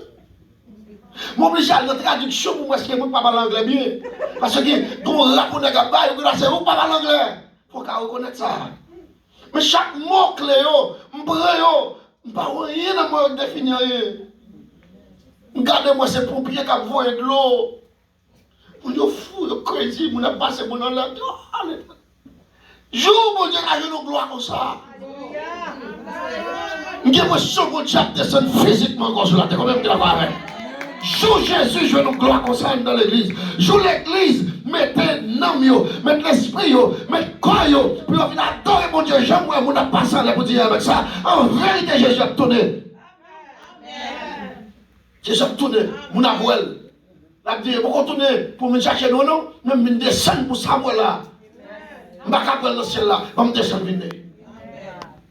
Je suis obligé à la traduction pour moi, parce que je ne parle pas l'anglais bien. Parce que quand on raconte un gars, vous ne parlez pas l'anglais. Il faut qu'on reconnaisse ça. Mais chaque mot clé, je ne pas rien dans moi définir. Regardez-moi ces pompiers qui voient de l'eau. Vous êtes fou, vous êtes crazy, vous n'avez pas passé mon nom là. Jour, mon Dieu, a une gloire comme ça. Je me sens mon Dieu descendre physiquement comme cela. Comment même travailler? Jour Jésus, je une gloire comme ça dans l'église. Jour l'église, mettez l'âme, mettez l'esprit, mettez le corps, puis on vient adorer mon Dieu. J'aime moi, mon passé pour dire avec ça. En vérité, Jésus a tourné. Jésus a tourné, mon abuel. La dit, pourquoi tourner pour me chercher non, non, même me descendre pour Samuel là. Je ne vais pas prendre le ciel là, je vais me descendre.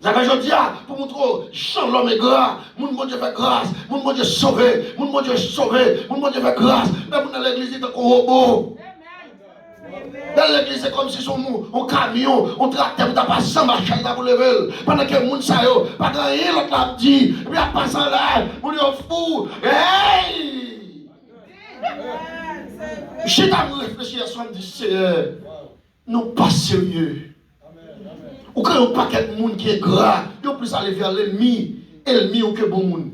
Je dis, pour montrer, Jean l'homme est gras, mon Dieu fait grâce, mon Dieu sauvé, mon Dieu sauvé, mon Dieu fait grâce. Mais dans l'église, il est un robot. Dans l'église, c'est comme si on camion, on tracteur, on n'a pas 100 machines pour lever. Pendant que les gens ne savent pas, pas rien, l'autre l'a dit, puis il passe en l'air, on est fou. Hey! J'ai d'abord réfléchi à soi, je me dis, Seigneur, nous pas sérieux. Ou quand il y a un paquet de monde qui est gras, il y a plus aller vers l'ennemi, ennemi ou que bon monde.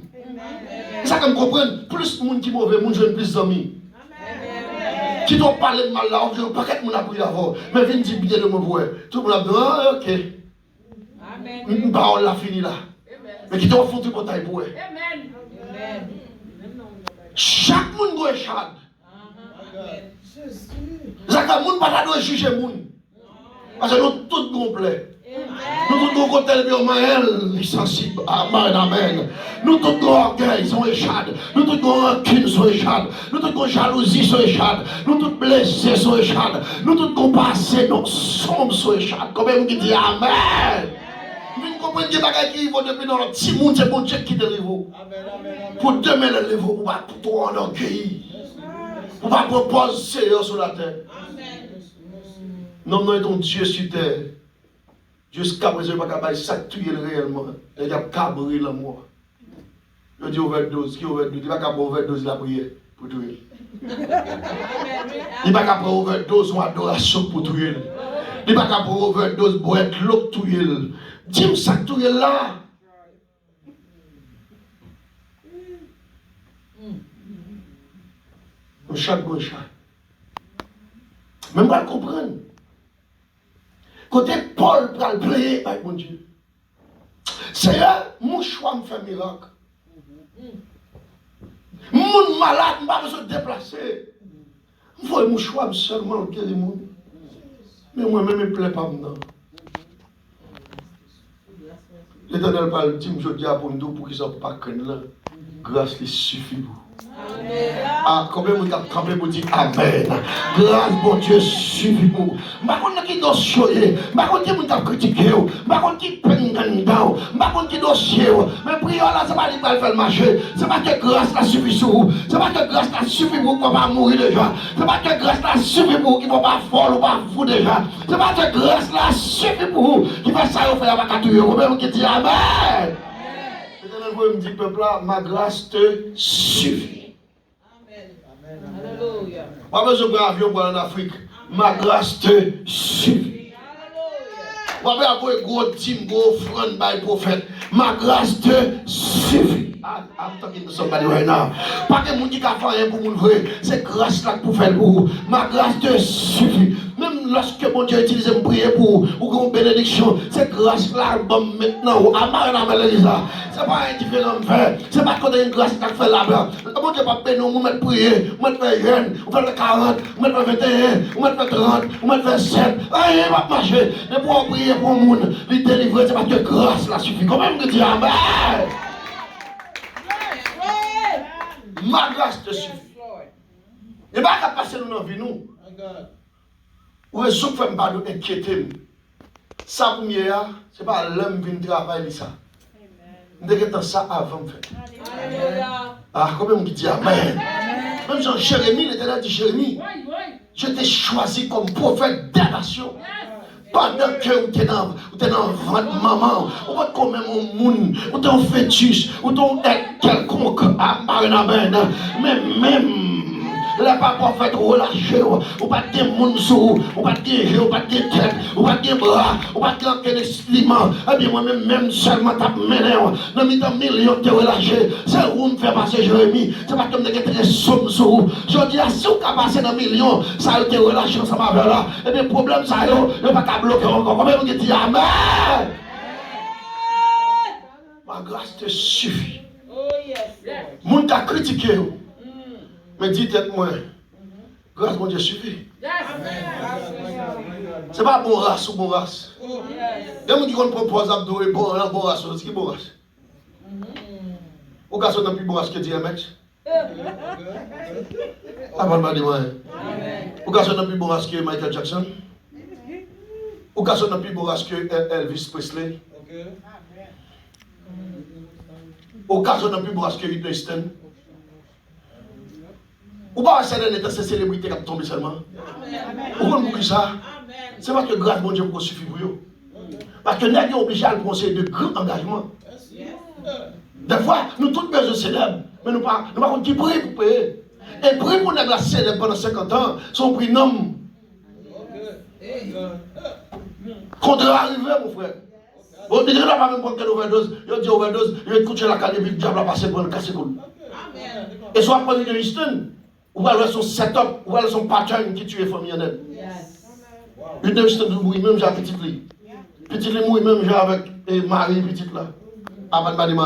C'est ça que je comprends, plus de monde qui est mauvais, monde jeune plus d'amis. Qui doit parler de mal là, il y a un paquet de monde à prier avant. Mais viens dire bien de mon voix. Tout le monde a dit, ah, ok. Une parole l'a fini là. Mais qui doit faire tout bataille pour eux. Chaque monde doit être chad. C'est que le monde ne peut pas juger le monde. Parce que nous tous complets. Nous tous nous côté de Maël, sensible. Amen, amen. Nous tous nos orgueils sont échades. Nous tous nos rancunes sont échades. Nous tous nos jalousies sont échades. Nous tous blessés sont échades. Nous tous nos passés, nos sombres sont échades. Combien vous dites Amen? Vous comprenez que les bagages qui vont depuis dans le petit monde, c'est bon Dieu qui délivre. Pour demain le lever, pour pas trop en orgueil. Pour pas proposer Seigneur sur la terre. Non, non, ton Dieu sur terre. Jusqu'à présent, il n'y a pas de s'actuer réellement. Il y a cabri la mort. Je dis overdose, qui overdose? Il n'y a pas de overdose la prière pour tout. Il n'y a pas de overdose ou adoration pour tout. Il n'y a pas de overdose pour être l'autre tout. Dis-moi ça tout là. Un chat, bon chat. Même pas comprendre. Côté Paul pour le prier avec mon Dieu. Seigneur, mon choix me fait miracle. Mon malade, je n'ai pas besoin de déplacer. Je vois mon choix seulement guérir le monde. Mais moi-même, je ne plais pas maintenant. L'Éternel parle, dit, je dis à pour nous, pour qu'ils ne soient pas craindre. Grâce lui suffit pour. Ah, combien vous avez campé pour dire Amen. Grâce, bon Dieu, suffit pour. Je ne sais pas qui doit choyer. Je ne sais pas qui doit critiquer. Je ne sais pas qui peine dedans. Je ne sais pas qui doit chier. Mais prière là, ce n'est pas lui qui va faire le marché. Ce n'est pas que grâce là suffit sur vous. Ce n'est pas que grâce là suffit pour qu'on va mourir déjà. Ce n'est pas que grâce là suffit pour qu'il ne va pas folle ou pas fou déjà. Ce n'est pas que grâce là suffit pour vous. Qui fait ça, il va faire tuer. Combien vous dit Amen. L'Éternel me dit, peuple là, ma grâce te suffit. Alléluia. Pas besoin de avion pour aller en Afrique. Ma grâce te suffit. Pas besoin d'avoir un gros team, gros offrande par le prophète. Ma grâce te suffit. I'm talking to somebody right now. Pas que mon qui a fait rien pour mon vrai. C'est grâce là pour faire pour vous. Ma grâce te suffit. Même lorsque mon Dieu utilise me prier pour vous, ou une bénédiction, c'est grâce là maintenant. Amen, Elisa. C'est pas indifférent de faire. C'est pas quand une grâce qui fait là-bas. Mon Dieu pas béni, vous mettez prier, vous mettez jeune, vous faites 40, vous mettez 21, vous mettez 30, vous mettez 27. Rien ne va marcher. Mais pour prier pour le monde, les délivrer, c'est parce que grâce là suffit. Comment vous dites Amen? Ma grâce te suffit. Et pas qu'à passer dans vie nous. Ou est-ce que fait pas nous inquiéter? Ça pour moi, c'est pas l'homme qui vient travailler ça. Nous devons ça avant de faire. Ah, comment on dit Amen? Même Jean Jérémie, l'Éternel dit Jérémie, je t'ai choisi comme prophète des nations. Pendant que vous êtes dans votre maman, ou êtes comme un monde, ou êtes un fœtus, ou êtes quelconque, amen, mais même, la papa fait relâcher, ou pas de monde sous, ou pas de jeu, ou pas de tête, ou pas de bras, ou pas de aucun instrument, et bien moi-même, même seulement t'as mené, dans mes millions de relâcher, c'est où me fait passer Jérémie, c'est pas comme des très somme sous, je dis à si vous passez dans millions, ça a été relâché ensemble avec là, et bien problème ça, il n'y a pas qu'à bloquer encore, comment vous dites Amen? Ma grâce te suffit. Oh yes. Moun t'a critiqué. Mais dites-moi, grâce mon Dieu suffit. C'est pas bon race ou bon race. Il y a des gens qui proposent abdo et bon race. C'est qui bon race? Ou garçon n'a plus bon race que DMX? Avant de dire ou garçon n'a plus bon race que Michael Jackson? Ou garçon n'a plus bon race que Elvis Presley? Ou garçon n'a plus bon race que Whitney Houston? Ou pas c'est une célébrité qui a tombé seulement. Ou pas pour ça? C'est parce que grâce mon Dieu pour suffit pour eux. Parce que nous sommes obligés à prendre de grands engagements. Des fois, nous tous besoin célèbres, mais nous ne pas qui prie pour payer. Et prier pour nous célèbre pendant 50 ans, son prix nom. Quand on arrive, mon frère. Bon, il n'y a pas même pour quelle overdose. Il dit overdose, il va coucher la canne et puis le diable va passer pour le casser cool. Et soit prendre de Houston. Ou alors son setup, ou alors son pattern qui tue les familles en elle. Une de Houston mourir même j'ai petite lit. Petite lit mourir même j'ai avec Marie petite là. Avant de m'animer.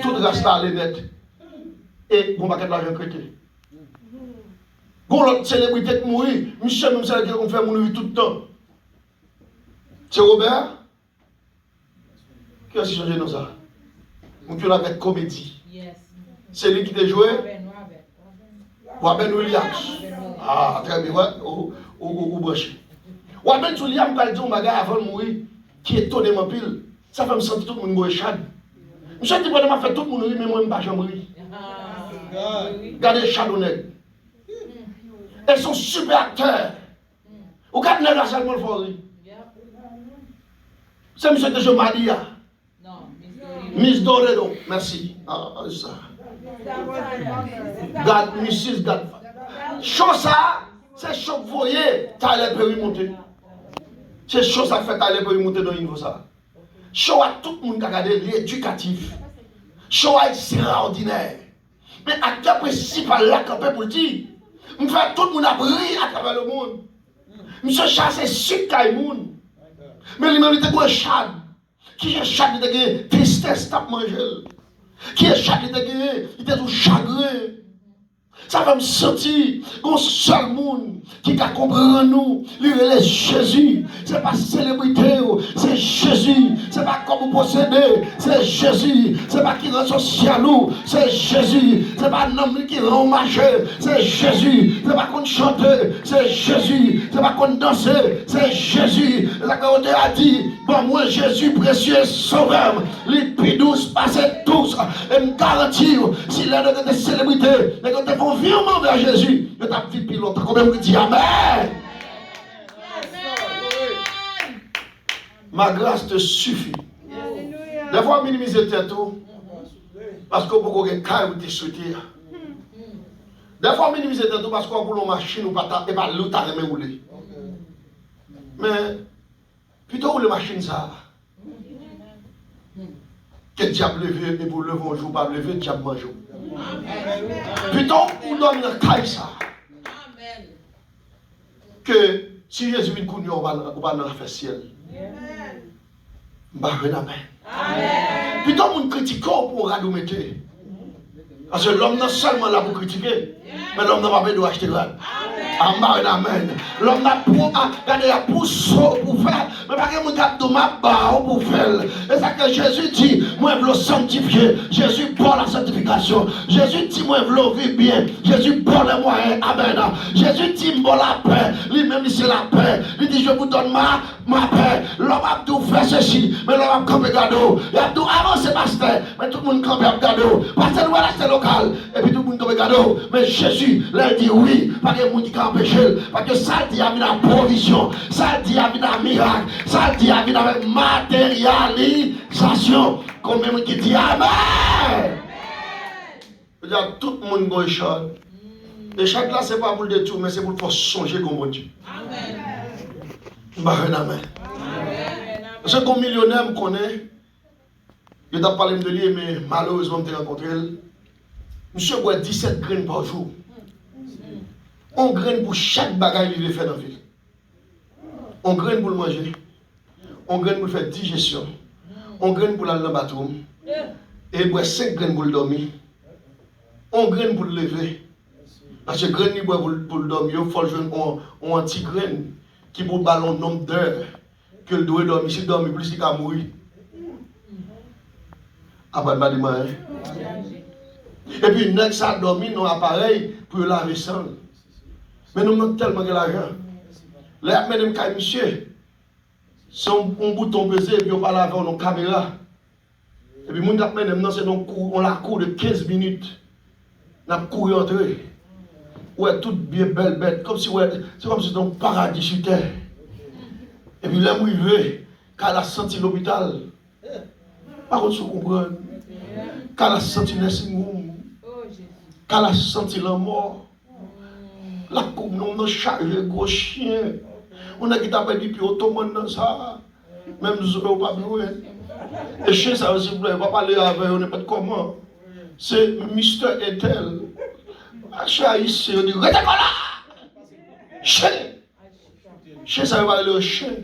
Tout reste là les net. Et bon paquet l'argent crété. Bon l'autre célébrité qui mourir, Michel même c'est qu'on fait mourir tout le temps. C'est Robert? Qui a changé dans ça? Ou tu l'as avec comédie? Yes. C'est lui qui t'a joué? Robin. Robin Williams. Ah, très bien. Ouais, ou branché. Robin Williams, quand il dit un bagage avant de mourir, qui est étonnement pile, ça fait me sentir tout le monde chad. Je dis que je fait tout le monde rire, mais moi, je ne vais pas mourir. Regardez Chadonnel. Ils sont super acteurs. Ou quand ils sont seulement le fort rire. C'est M. de Jomadia. Non, Miss Doredo. Merci. Ah, ça. God, Mrs. God. Chose ça, c'est choc voyer, Tyler Perry monter. C'est chose ça fait Tyler Perry monter dans le niveau ça. Show à tout le monde qui a regardé l'éducatif. Show extraordinaire. Mais acteur principal là, quand pour dire, je fais tout le monde briller à travers le monde. Monsieur Chad, c'est super monde. Mais lui-même, il était un Chad. Qui est Chad, il était tristesse, tape manger. Qui est Chad, il était tout chagrin. Ça va me sentir un seul monde qui a compris nous, lui est Jésus. C'est pas célébrité, c'est Jésus. C'est pas comme vous possédez, c'est Jésus. C'est pas qui rend social nous, c'est Jésus. C'est pas un homme qui rend marcher, c'est Jésus. C'est pas qu'on chante, c'est Jésus. C'est pas qu'on danse, c'est Jésus. La Côte a dit, bon moi Jésus précieux sauveur, les pidous passent tous. Et me garantit, s'il est de célébrité, les gens vont virement vers Jésus. Je t'ai dit pilote, quand même dit Amen. Ma grâce te suffit. Des fois, minimiser tes taux, parce qu'on peut avoir un cas où tu es souhaité. Des fois, minimiser tes taux, parce qu'on peut avoir une machine ou pas, et pas l'autre à rouler. Mais, plutôt où la machine ça, que le diable levé, et pour lever un jour, pas lever, le diable mange. Plutôt, on donne le caille ça. Que si Jésus vient connu, on va dans le ciel. Amen. Plutôt, on critique pour radoumeter. Parce que l'homme n'est seulement là pour critiquer, mais l'homme n'a pas besoin d'acheter là. Amen. L'homme n'a pas pour faire, mais pas que mon cap de ma barre pour faire. Et ça que Jésus dit, moi je veux sanctifier. Jésus pour la sanctification. Jésus dit, moi je veux vivre bien. Jésus pour les moyens. Amen. Jésus dit, moi la paix. Lui-même, c'est la paix. Il dit, je vous donne ma paix. L'homme a tout fait ceci, mais l'homme a campé cadeau. Il a tout avancé, pasteur, mais tout le monde campé cadeau. Pasteur, voilà, c'est local. Et puis tout le monde campé cadeau. Mais Jésus leur dit oui, parce que le monde qui a empêché. Parce que ça dit, il y a une provision. Ça dit, il y a un miracle. Ça dit, il y a une matérialisation. Comme même qui dit Amen. Tout le monde est chaud. Et chaque là, ce n'est pas pour le détour, mais c'est pour faire songer comme mon Dieu. Amen. Amen. Parce que comme millionnaire me connaît, je t'ai parlé de lui, mais malheureusement, je l'ai rencontré. Monsieur boit 17 graines par jour. On graine pour chaque bagaille qu'il fait dans la ville. On graine pour le manger. On graine pour faire digestion. On graine pour aller dans le bathroom. Et il boit 5 graines pour le dormir. On graine pour le lever. Parce que graine pour le dormir, il faut jouer un anti-graine qui pour ballon nombre d'heures que le doit dormir. S'il dormit plus, il va mourir. Après, il va dire, et puis, il a dormi dans l'appareil pour laver sang. Mais nous avons tellement de l'argent. Là, mesdames, monsieur, c'est un bouton pesé et puis on parle avec une caméra. Et puis, nous avons on la cour de 15 minutes. Nous avons couru entrer. Ouais, tout bien belle bête. C'est comme si c'était un paradis sur terre. Et puis, là, où il veut, quand elle a senti l'hôpital, par contre, vous comprenez. Quand elle a senti le nursing room, quand elle a senti la mort. La coupe, nous avons chargé gros chien. On a qui t'a dit, puis ottoman dans ça. Même nous n'avons pas besoin. Et chien, ça aussi, vous ne pas parler avec eux, n'importe comment. C'est Mr. Etel. Chien ici, on dit, restez là! Chien! Chien, ça veut parler au chien.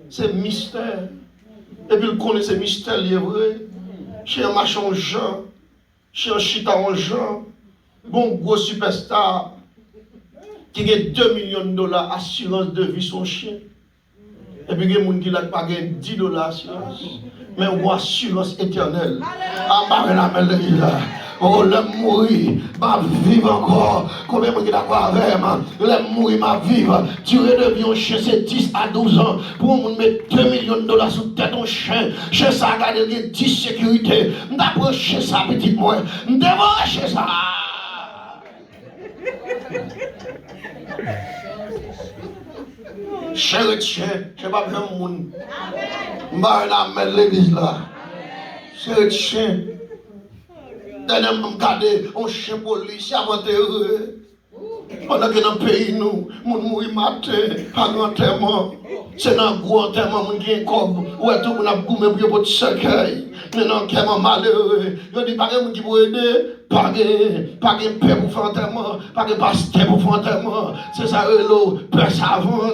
C'est mystère. Et puis, il connaît ce mystère, il est vrai. Chien, machin en Jean. Chien, chita en Jean. Bon, gros superstar. Qui a $2 millions assurance de vie son chien. Et puis il y a des gens qui n'ont pas $10, mais une assurance éternelle. Ah, bah, la mélodie là. Oh, l'aime mourir, ma vivre encore. Combien de gens qui d'accord avec moi? L'aime mourir, ma vivre. Durée de vie, on chien, c'est 10 à 12 ans. Pour on mettre $2 millions sous tête, on chien. Chez ça, regardez, il y a 10 sécurités. D'après chez ça, petit moi. Devant chez ça. Chérie, chien, je ne sais pas bien le monde. Je vais l'église là. Chérie, chien. Dernièrement, regardez, on chien police, avant heureux. Pendant que dans le pays, nous, nous mourons matin, à l'enterrement. C'est dans le gros enterrement, nous avons un corps. Ouais, tout le monde a goumé pour votre cercueil. Mais non, enterrement malheureux. Je dis, pas de monde qui peut aider. Pas de père pour faire enterrement. Pas de pasteur pour faire enterrement. C'est ça, l'eau, père savant.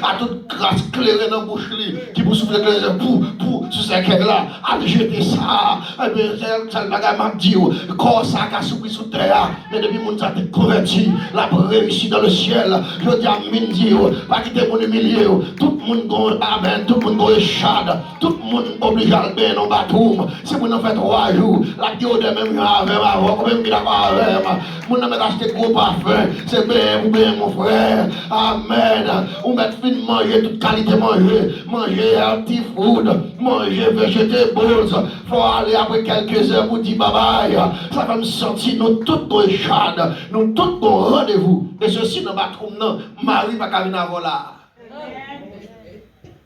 À toute grâce claire dans la bouche qui vous souffle que pour ce cercueil là, à jeter ça. Et bien, c'est le bagage m'a dit, corps ça qui a souffert sous terre, mais depuis mon ça été converti, la réussi dans le ciel. Je dis à Mindy, pas quitter mon milieu, tout le monde go amen, tout le monde go échade, tout le monde obligé à le bien dans le bateau. Si vous en faites 3 jours, la Dieu de même avec avant, même qu'il a pas avec moi. Mon n'a acheté gros parfum, c'est bien ou bien mon frère. Amen. On met fin manger toute qualité manger healthy food, manger vegetables. Faut aller après quelques heures pour dire bye bye. Ça va me sentir nous tous nos échades, nous tous nos rendez-vous. Et ceci dans ma troupe non, Marie va venir avant là.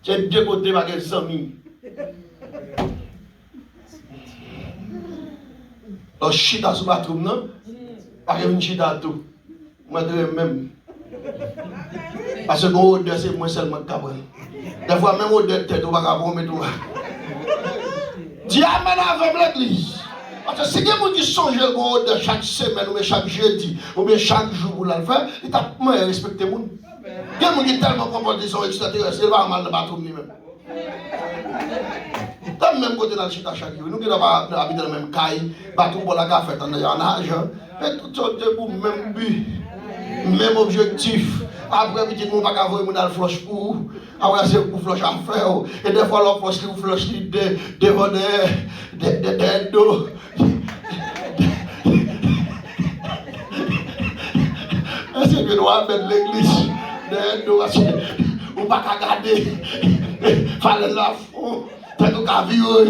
C'est deux côtés avec les amis. Alors chita sur ma troupe non, pas que une chita tout. Moi de même. Parce que mon odeur c'est moi seulement qui capable. Des fois même odeur de tête on va pas mettre tout. Dis amen avec l'église. Parce que si quelqu'un qui songe le odeur chaque semaine ou chaque jeudi ou bien chaque jour pour le faire, il t'a moins respecté le monde. Quelqu'un qui est tellement comporté son extraterrestre, il va mal dans le bateau lui-même. Dans le même côté dans le chita chaque jour, nous qui n'avons pas habité dans le même caille, bateau pour la café en argent, et tout ça pour le même but. Même objectif. Après, petit monde, pas qu'à voir, on a le flush pour. Après, c'est pour flush à faire. Et des fois, l'on flush, on flush devant des dos. Est-ce que nous allons mettre l'église des dos? On ne va pas garder. Il fallait la fond. Faites nous qu'à vivre.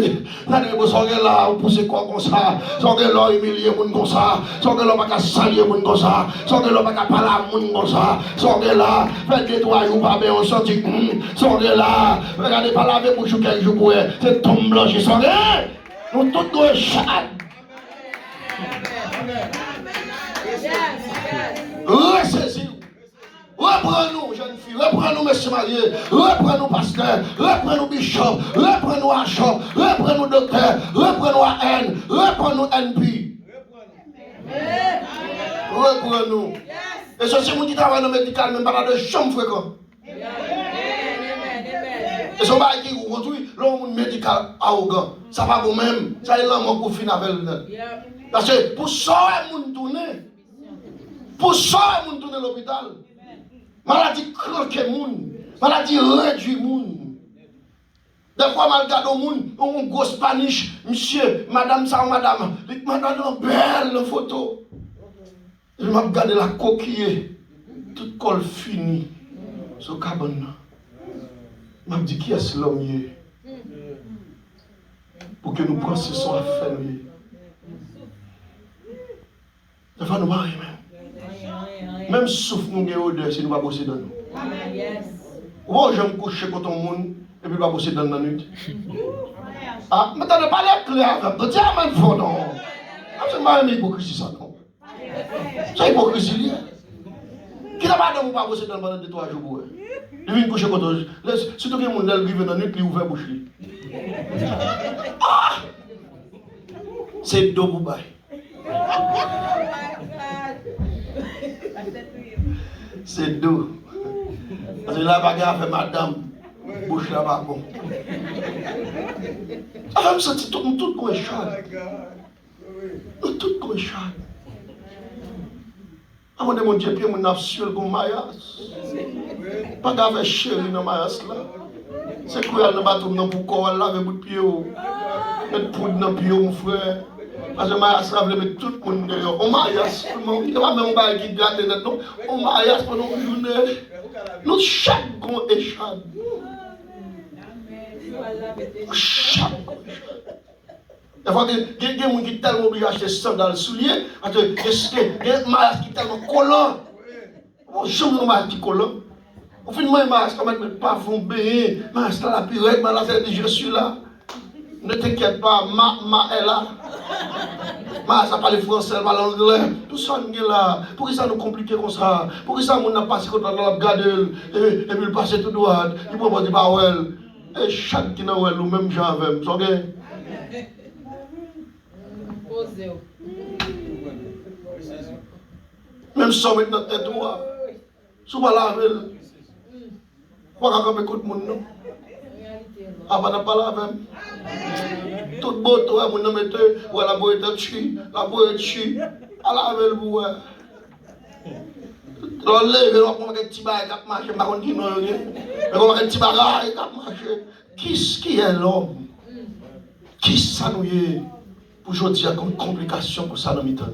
Faites nous que là, vous poussez quoi comme ça. Sans que l'on humilier moun comme ça. Sans que l'on pas saluer moun comme ça. Sans que l'on pas parler à moun comme ça. Sans que là, faites des 3 jours pas bien, on sentit. Sans que là, regardez pas laver pour jouer quelques jours pour c'est tombe blanche. Sans que nous tous nous échappons. Ressaisir. Reprenons-nous, jeunes filles, reprenons-nous, messieurs mariés, reprenons-nous, pasteurs, reprenons-nous, bishops, reprenons-nous, archons, reprenons-nous, docteurs, reprenons-nous à N, reprenons-nous NP. Reprenons-nous. Et ceci, vous dites travail dans le médical, même pas de chambre fréquent. Et ce bail qui aujourd'hui, l'homme médical arrogant, ça va vous-même, ça est là, mon coup fin avec le. Parce que pour ça, vous tournez. Pour ça, vous tournez l'hôpital. Maladie croque moun, maladie réduit moun. Des fois, mal garde au moun, on grosse paniche, monsieur, madame ça ou madame, madame belle photo. Je m'a regardé la coquille, toute colle finie, sur le cabane. Je m'a dit qui est l'homme pour que nous pensions son affaire. Des fois, nous marions même. Même souffle nous gagne odeur si nous pas bosser dans nous. Moi je me coucher quand on monde et puis pas bosser dans la nuit. Ah, mais t'as pas l'air clair avec. Dis amen fort non. C'est pas une hypocrisie ça non. C'est hypocrisie liée. Qui n'a pas de pas bosser dans pendant 2-3 jours. Il vient coucher quand on surtout que le monde arrive dans la nuit il ouvre bouche. Ah! C'est deux pour bail. C'est doux. Parce que la bagarre fait madame, bouche là-bas bon. Ça va me sentir tout comme un chat. Tout comme un chat. Avant de mon Dieu, puis mon absolu comme maïas. Pas d'avec chéri dans maïas là. C'est quoi le bateau non pour qu'on laver bout de pied mettre poudre dans pied mon frère. Parce que maïas là veut mettre tout le monde dehors. On maïas, il y a même pas qui garde net non. On maïas pendant une journée. Nous chaque gon échappe. Chaque il faut que des gens qui tellement obligés d'acheter sandales souliers, parce que des masques qui tellement collants. Bonjour, masque qui collant. On fait un masque, on met le parfum béni, masque la pirate, mais là, je suis là. Ne t'inquiète pas, ma est là. Ma, ça parle français, elle parle anglais. Tout ça, on est là. Pourquoi ça nous complique comme ça? Pourquoi ça, on a passé quand on a regardé, et puis il passe tout droit, il peut pas dire pas ouais. Et chaque qui n'a pas le même genre avec, ok? Même si on met notre tête droite, si on va laver, on va pas écouter le monde. Avant de parler avec tout beau, toi, mon nom était, ou la boîte de chi, la boîte de chi, à laver le bout. On lève, on va un petit bagage qui marche, on va continuer. On va un petit bagage qui marche. Qui est l'homme? Qui s'ennuie? Pour aujourd'hui, il y a une complication pour ça dans le temps.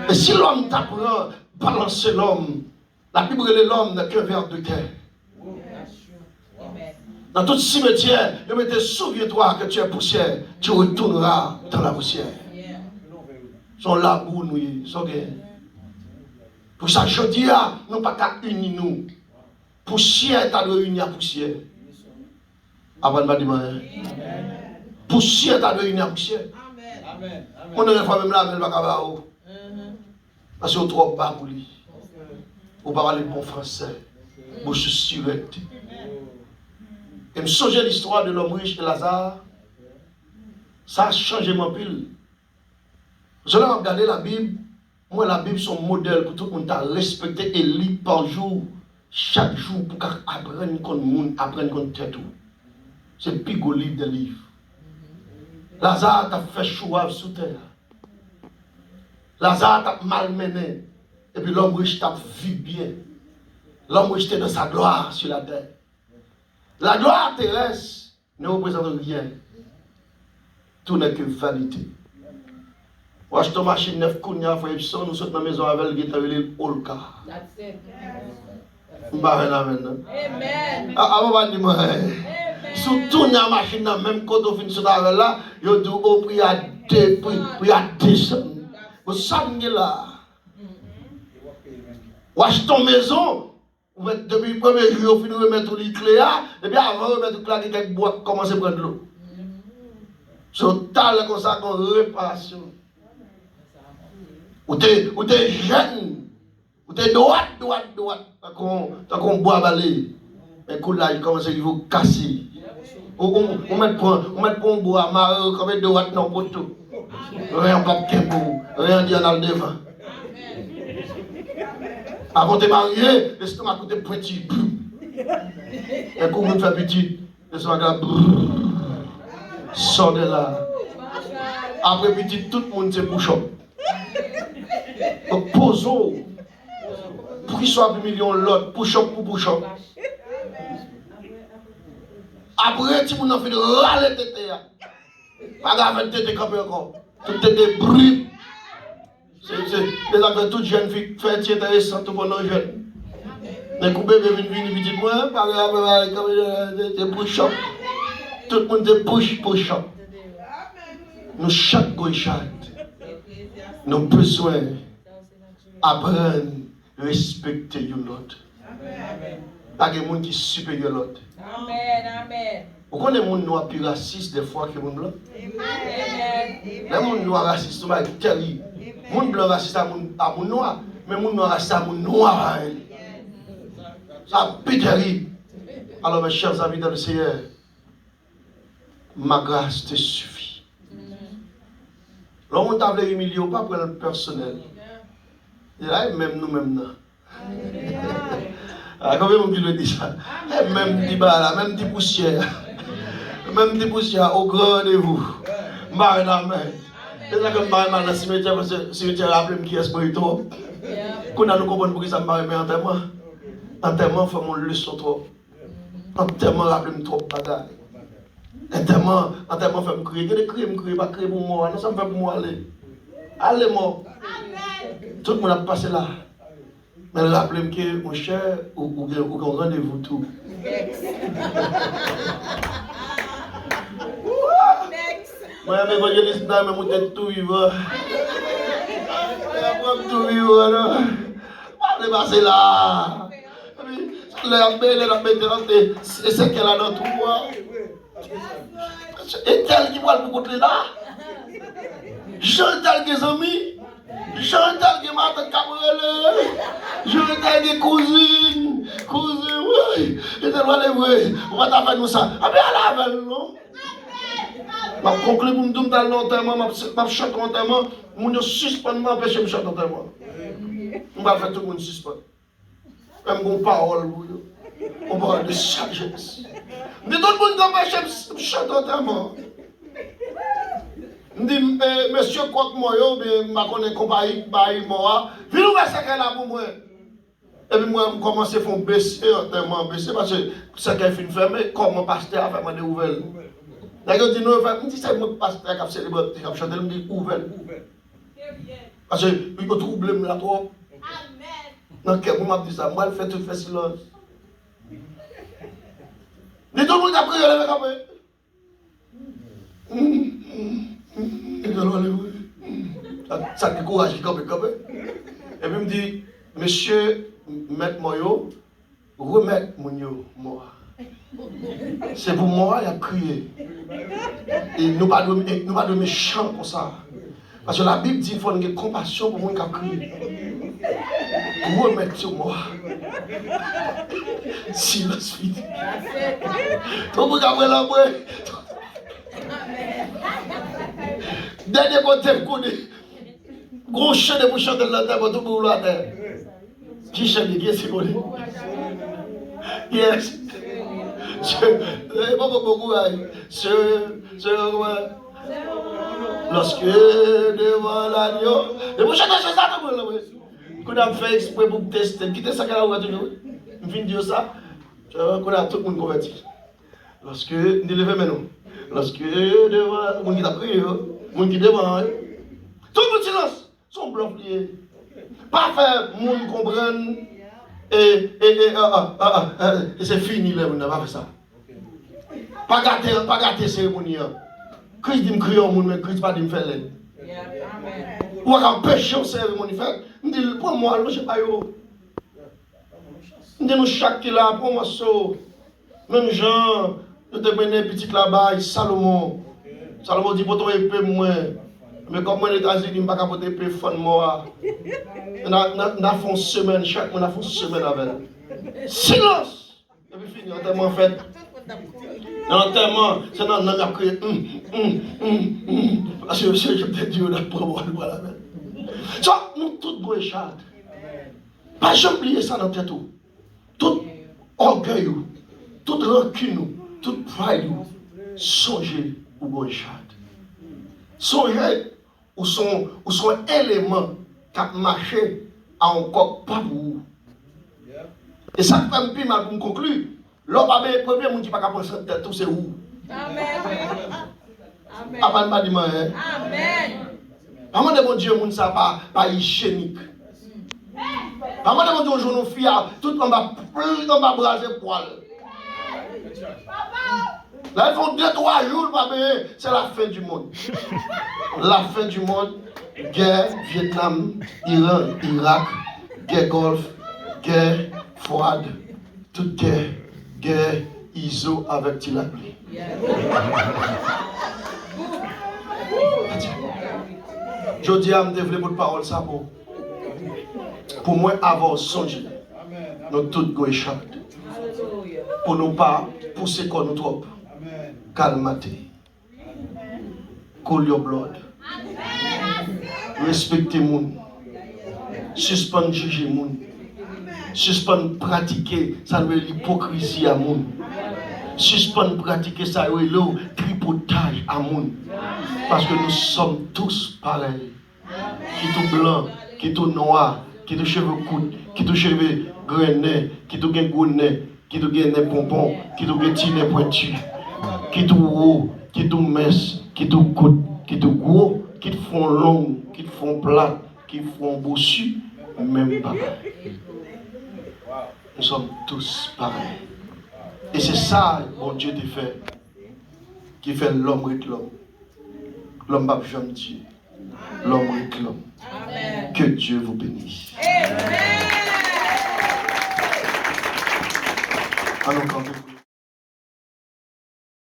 Et si l'homme t'apprend, balancer l'homme, la Bible est l'homme n'est qu'un ver de terre. Dans tout cimetière, je me dis, souviens-toi que tu es poussière, tu retourneras dans la poussière. Sont là où nous sommes. Pour ça, je dis, nous pas qu'à unir nous. Poussière, tu as réuni à poussière. Avant de me dire, poussière, tu as réuni à poussière. On ne fois même là, mais le bacabao. Parce que trop bas pour lui. Pour parler bon français. Bouche surette. Et me songer l'histoire de l'homme riche et Lazare. Ça a changé mon pile. Je vais regarder la Bible. Moi, la Bible, c'est un modèle pour tout le monde à respecter et lire par jour. Chaque jour pour apprendre contre le monde, apprendre contre tête. C'est le plus gros livre des livres. Lazare t'a fait chouave sous terre. Lazare t'a malmené. Et puis l'homme riche t'a vu bien. L'homme riche était dans sa gloire sur la terre. La gloire terrestre ne représente rien. Tout n'est que vanité. Ou achète une machine neuf, kounya, frère Epson, nous sommes dans la maison avec le guitare, le Olka. Amen. Avant, on va dire, si tout le monde machine dans même quand on finit avec là, il dit au prix à 2, prix à 200. Vous savez là. Ou achète ton maison, depuis le premier jour, on finit de remettre les clés, et bien avant de remettre les clés, quelques boîtes commencent à prendre de l'eau. C'est tal comme ça qu'on réparation. Ou t'es jeune, ou t'es droite, t'as qu'on boit balai. Mais quand là, il commence à vous casser. On met pas un bois, marre, comme de droite, non, pour tout. Rien pas de pour rien dire dans le devant. Avant de marier, l'estomac coûte petit. Et quand on fait petit, l'estomac sort de là. Après petit, tout le monde se bouche. Donc posons. Pour qu'il soit 1 million l'autre, push-up pour push-up. Après, si vous avez fait de râler tête, pas grave, tête campé encore. Tout tête brûle. C'est les affaires toutes jeunes filles, fait intéressant pour nos jeunes. Mais quand bébé vient petit moi, pas grave, c'est push-up. Tout le monde est push-up. Nous, chaque gauche, nous avons besoin d'apprendre à respecter l'autre. Pas de monde qui est supérieur à l'autre. Amen. Vous connaissez les gens noirs plus racistes des fois que les gens blancs? Les gens noirs racistes sont terribles. Les gens blancs racistes à les gens noirs, mais les gens noirs racistes à les gens noirs. C'est plus terrible. Alors mes chers amis dans le Seigneur, ma grâce te suffit. L'homme t'a voulu humilier, pas pour le personnel. Et là, même nous-mêmes. Combien de gens disent ça? Même des balles, même des poussières. Même des poussières au grand de vous. Amen. C'est ça que je parle mal dans le cimetière, parce que le cimetière rappelle qui est spirituel. Quand nous comprenons pour qui ça me parle, mais enterrement fait mon leçon trop. Enterrement rappelle trop bagaille. Enterrement fait me crier. Je crier, pas crier pour moi. Non, ça me fait pour moi aller. Allez, moi. Tout le monde a passé là. Mais rappelez-moi que mon cher, ou rendez-vous tout. Moi, je suis évangéliste, mais je suis tout vivant. Je suis tout vivant. Je vais passer là. C'est qu'elle a dans tout. Et tel qui va le côté là. Jean-Tel qui est amis. Jean-Tel qui est ma tante Cabrele. Jean-Tel qui est cousine. Cousine, oui. Et tel va les on va t'affaire nous ça. Ah bien à la veille, non? Je conclue pour me dire dans l'enterrement, je chante l'enterrement, je suspends, m'empêche de chanter l'enterrement. Je vais faire tout le monde suspend. Même mon parole, on parle de sagesse. Mais tout le monde empêche de chanter l'enterrement. Je dis, monsieur, quoi que moi, je connais compagnie, moi, viens nous faire ça là pour moi. Et puis moi, je commence à faire baisser, enterrement baisser, parce que ça qui est fini fermé, comme mon pasteur a fait des nouvelles. D'ailleurs, je dis, non, je dis, c'est mon pasteur qui a célébré, qui a chanté, je dis, ouvert. Parce que, il faut troubler là, trop. Amen. Donc, vous m'avez dit ça, moi, je fais tout, fait silence. Mais tout le monde a prié, le mec après. Ça me décourage, qui comme. Et puis, il me dit, monsieur, maître Moyo, remettre mon yo, moi. C'est pour moi, il a crié. Et nous pas de méchants pour ça. Parce que la Bible dit qu'il faut une compassion pour moi qui a crié. Remettre sur moi. Silence vite. Tout le monde a pris la boue. Dernier côté, vous connaissez. Gros chien de bouchon de la terre, tout le monde la terre. Qui chante, qui est-ce qu'on est? Yes. Beaucoup, lorsque devant l'agneau, et vous chantez ça, vous avez fait exprès pour tester, quittez ça, vous avez toujours, vous venez dire ça, vous avez tout le monde converti. Lorsque, vous levez maintenant, lorsque devant, vous qui a prié, vous qui devant, tout le monde silence, son bluff lié. Pas faire, vous comprendre, et c'est fini, là, vous n'avez pas fait ça. Pas gâter cérémonie. Christ dit que je crier, mais Christ pas dit que je fais. Ou à pécher en cérémonie. Je dis, pour moi, je ne sais pas. Je dis, nous chaque qui là, pour moi, même Jean, je te mets petit là-bas, Salomon. Salomon dit, pour toi, épée, moi. Mais comme moi, les États-Unis, je ne peux pas porter épée, fan moi. On a fait une semaine, chaque mois, on a fait une semaine avec. Silence! Et puis fini, enterrement fait. L'enterrement, c'est dans la crié. Parce que je te dis, on a pas voilà. Ça, nous tous beaux échades. Pas jamais oublier ça dans tête. Tout orgueil, toute rancune, toute pride, songez ou beaux échades. Songez ou son élément qui a marché à encore pas pour vous. Et ça fait un peu mal pour me conclure. L'homme le premier monde qui n'a pas pensé de tête, c'est où? Amen. Amen. Amen. Amen. De mon Dieu, mon ça pas hygiénique. Amen. De mon Dieu, on joue nos filles, tout en bas braser poil. Là, ils font 2-3 jours, c'est la fin du monde. La fin du monde, guerre, Vietnam, Iran, Irak, guerre Golfe, guerre froide, toute guerre. Guerre ISO avec Tilapli. Je dis à me développer votre parole ça pour moi avoir songé. Nous tous go échappent. Pour nous pas pousser comme nous trop. Calmater. Cool your blood. Respecter moun. Suspendre juger moun. Suspendre pratiquer, ça veut l'hypocrisie à moun. suspendre pratiquer ça, et le tripotage à monde. Parce que nous sommes tous pareils. Qui tout blanc, qui tout noir, qui tout cheveux courts, qui tout cheveux grenés, qui tout gros nez, qui tout nez pompon, qui tout petit nez pointu, qui tout haut, qui tout mince, qui tout court, qui tout gros, qui font long, qui font plat, qui font bossu, même pareil. Nous sommes tous pareils. Et c'est ça, mon Dieu, qui fait l'homme avec l'homme. L'homme va jamais Dieu. L'homme avec l'homme. Que Dieu vous bénisse. Amen.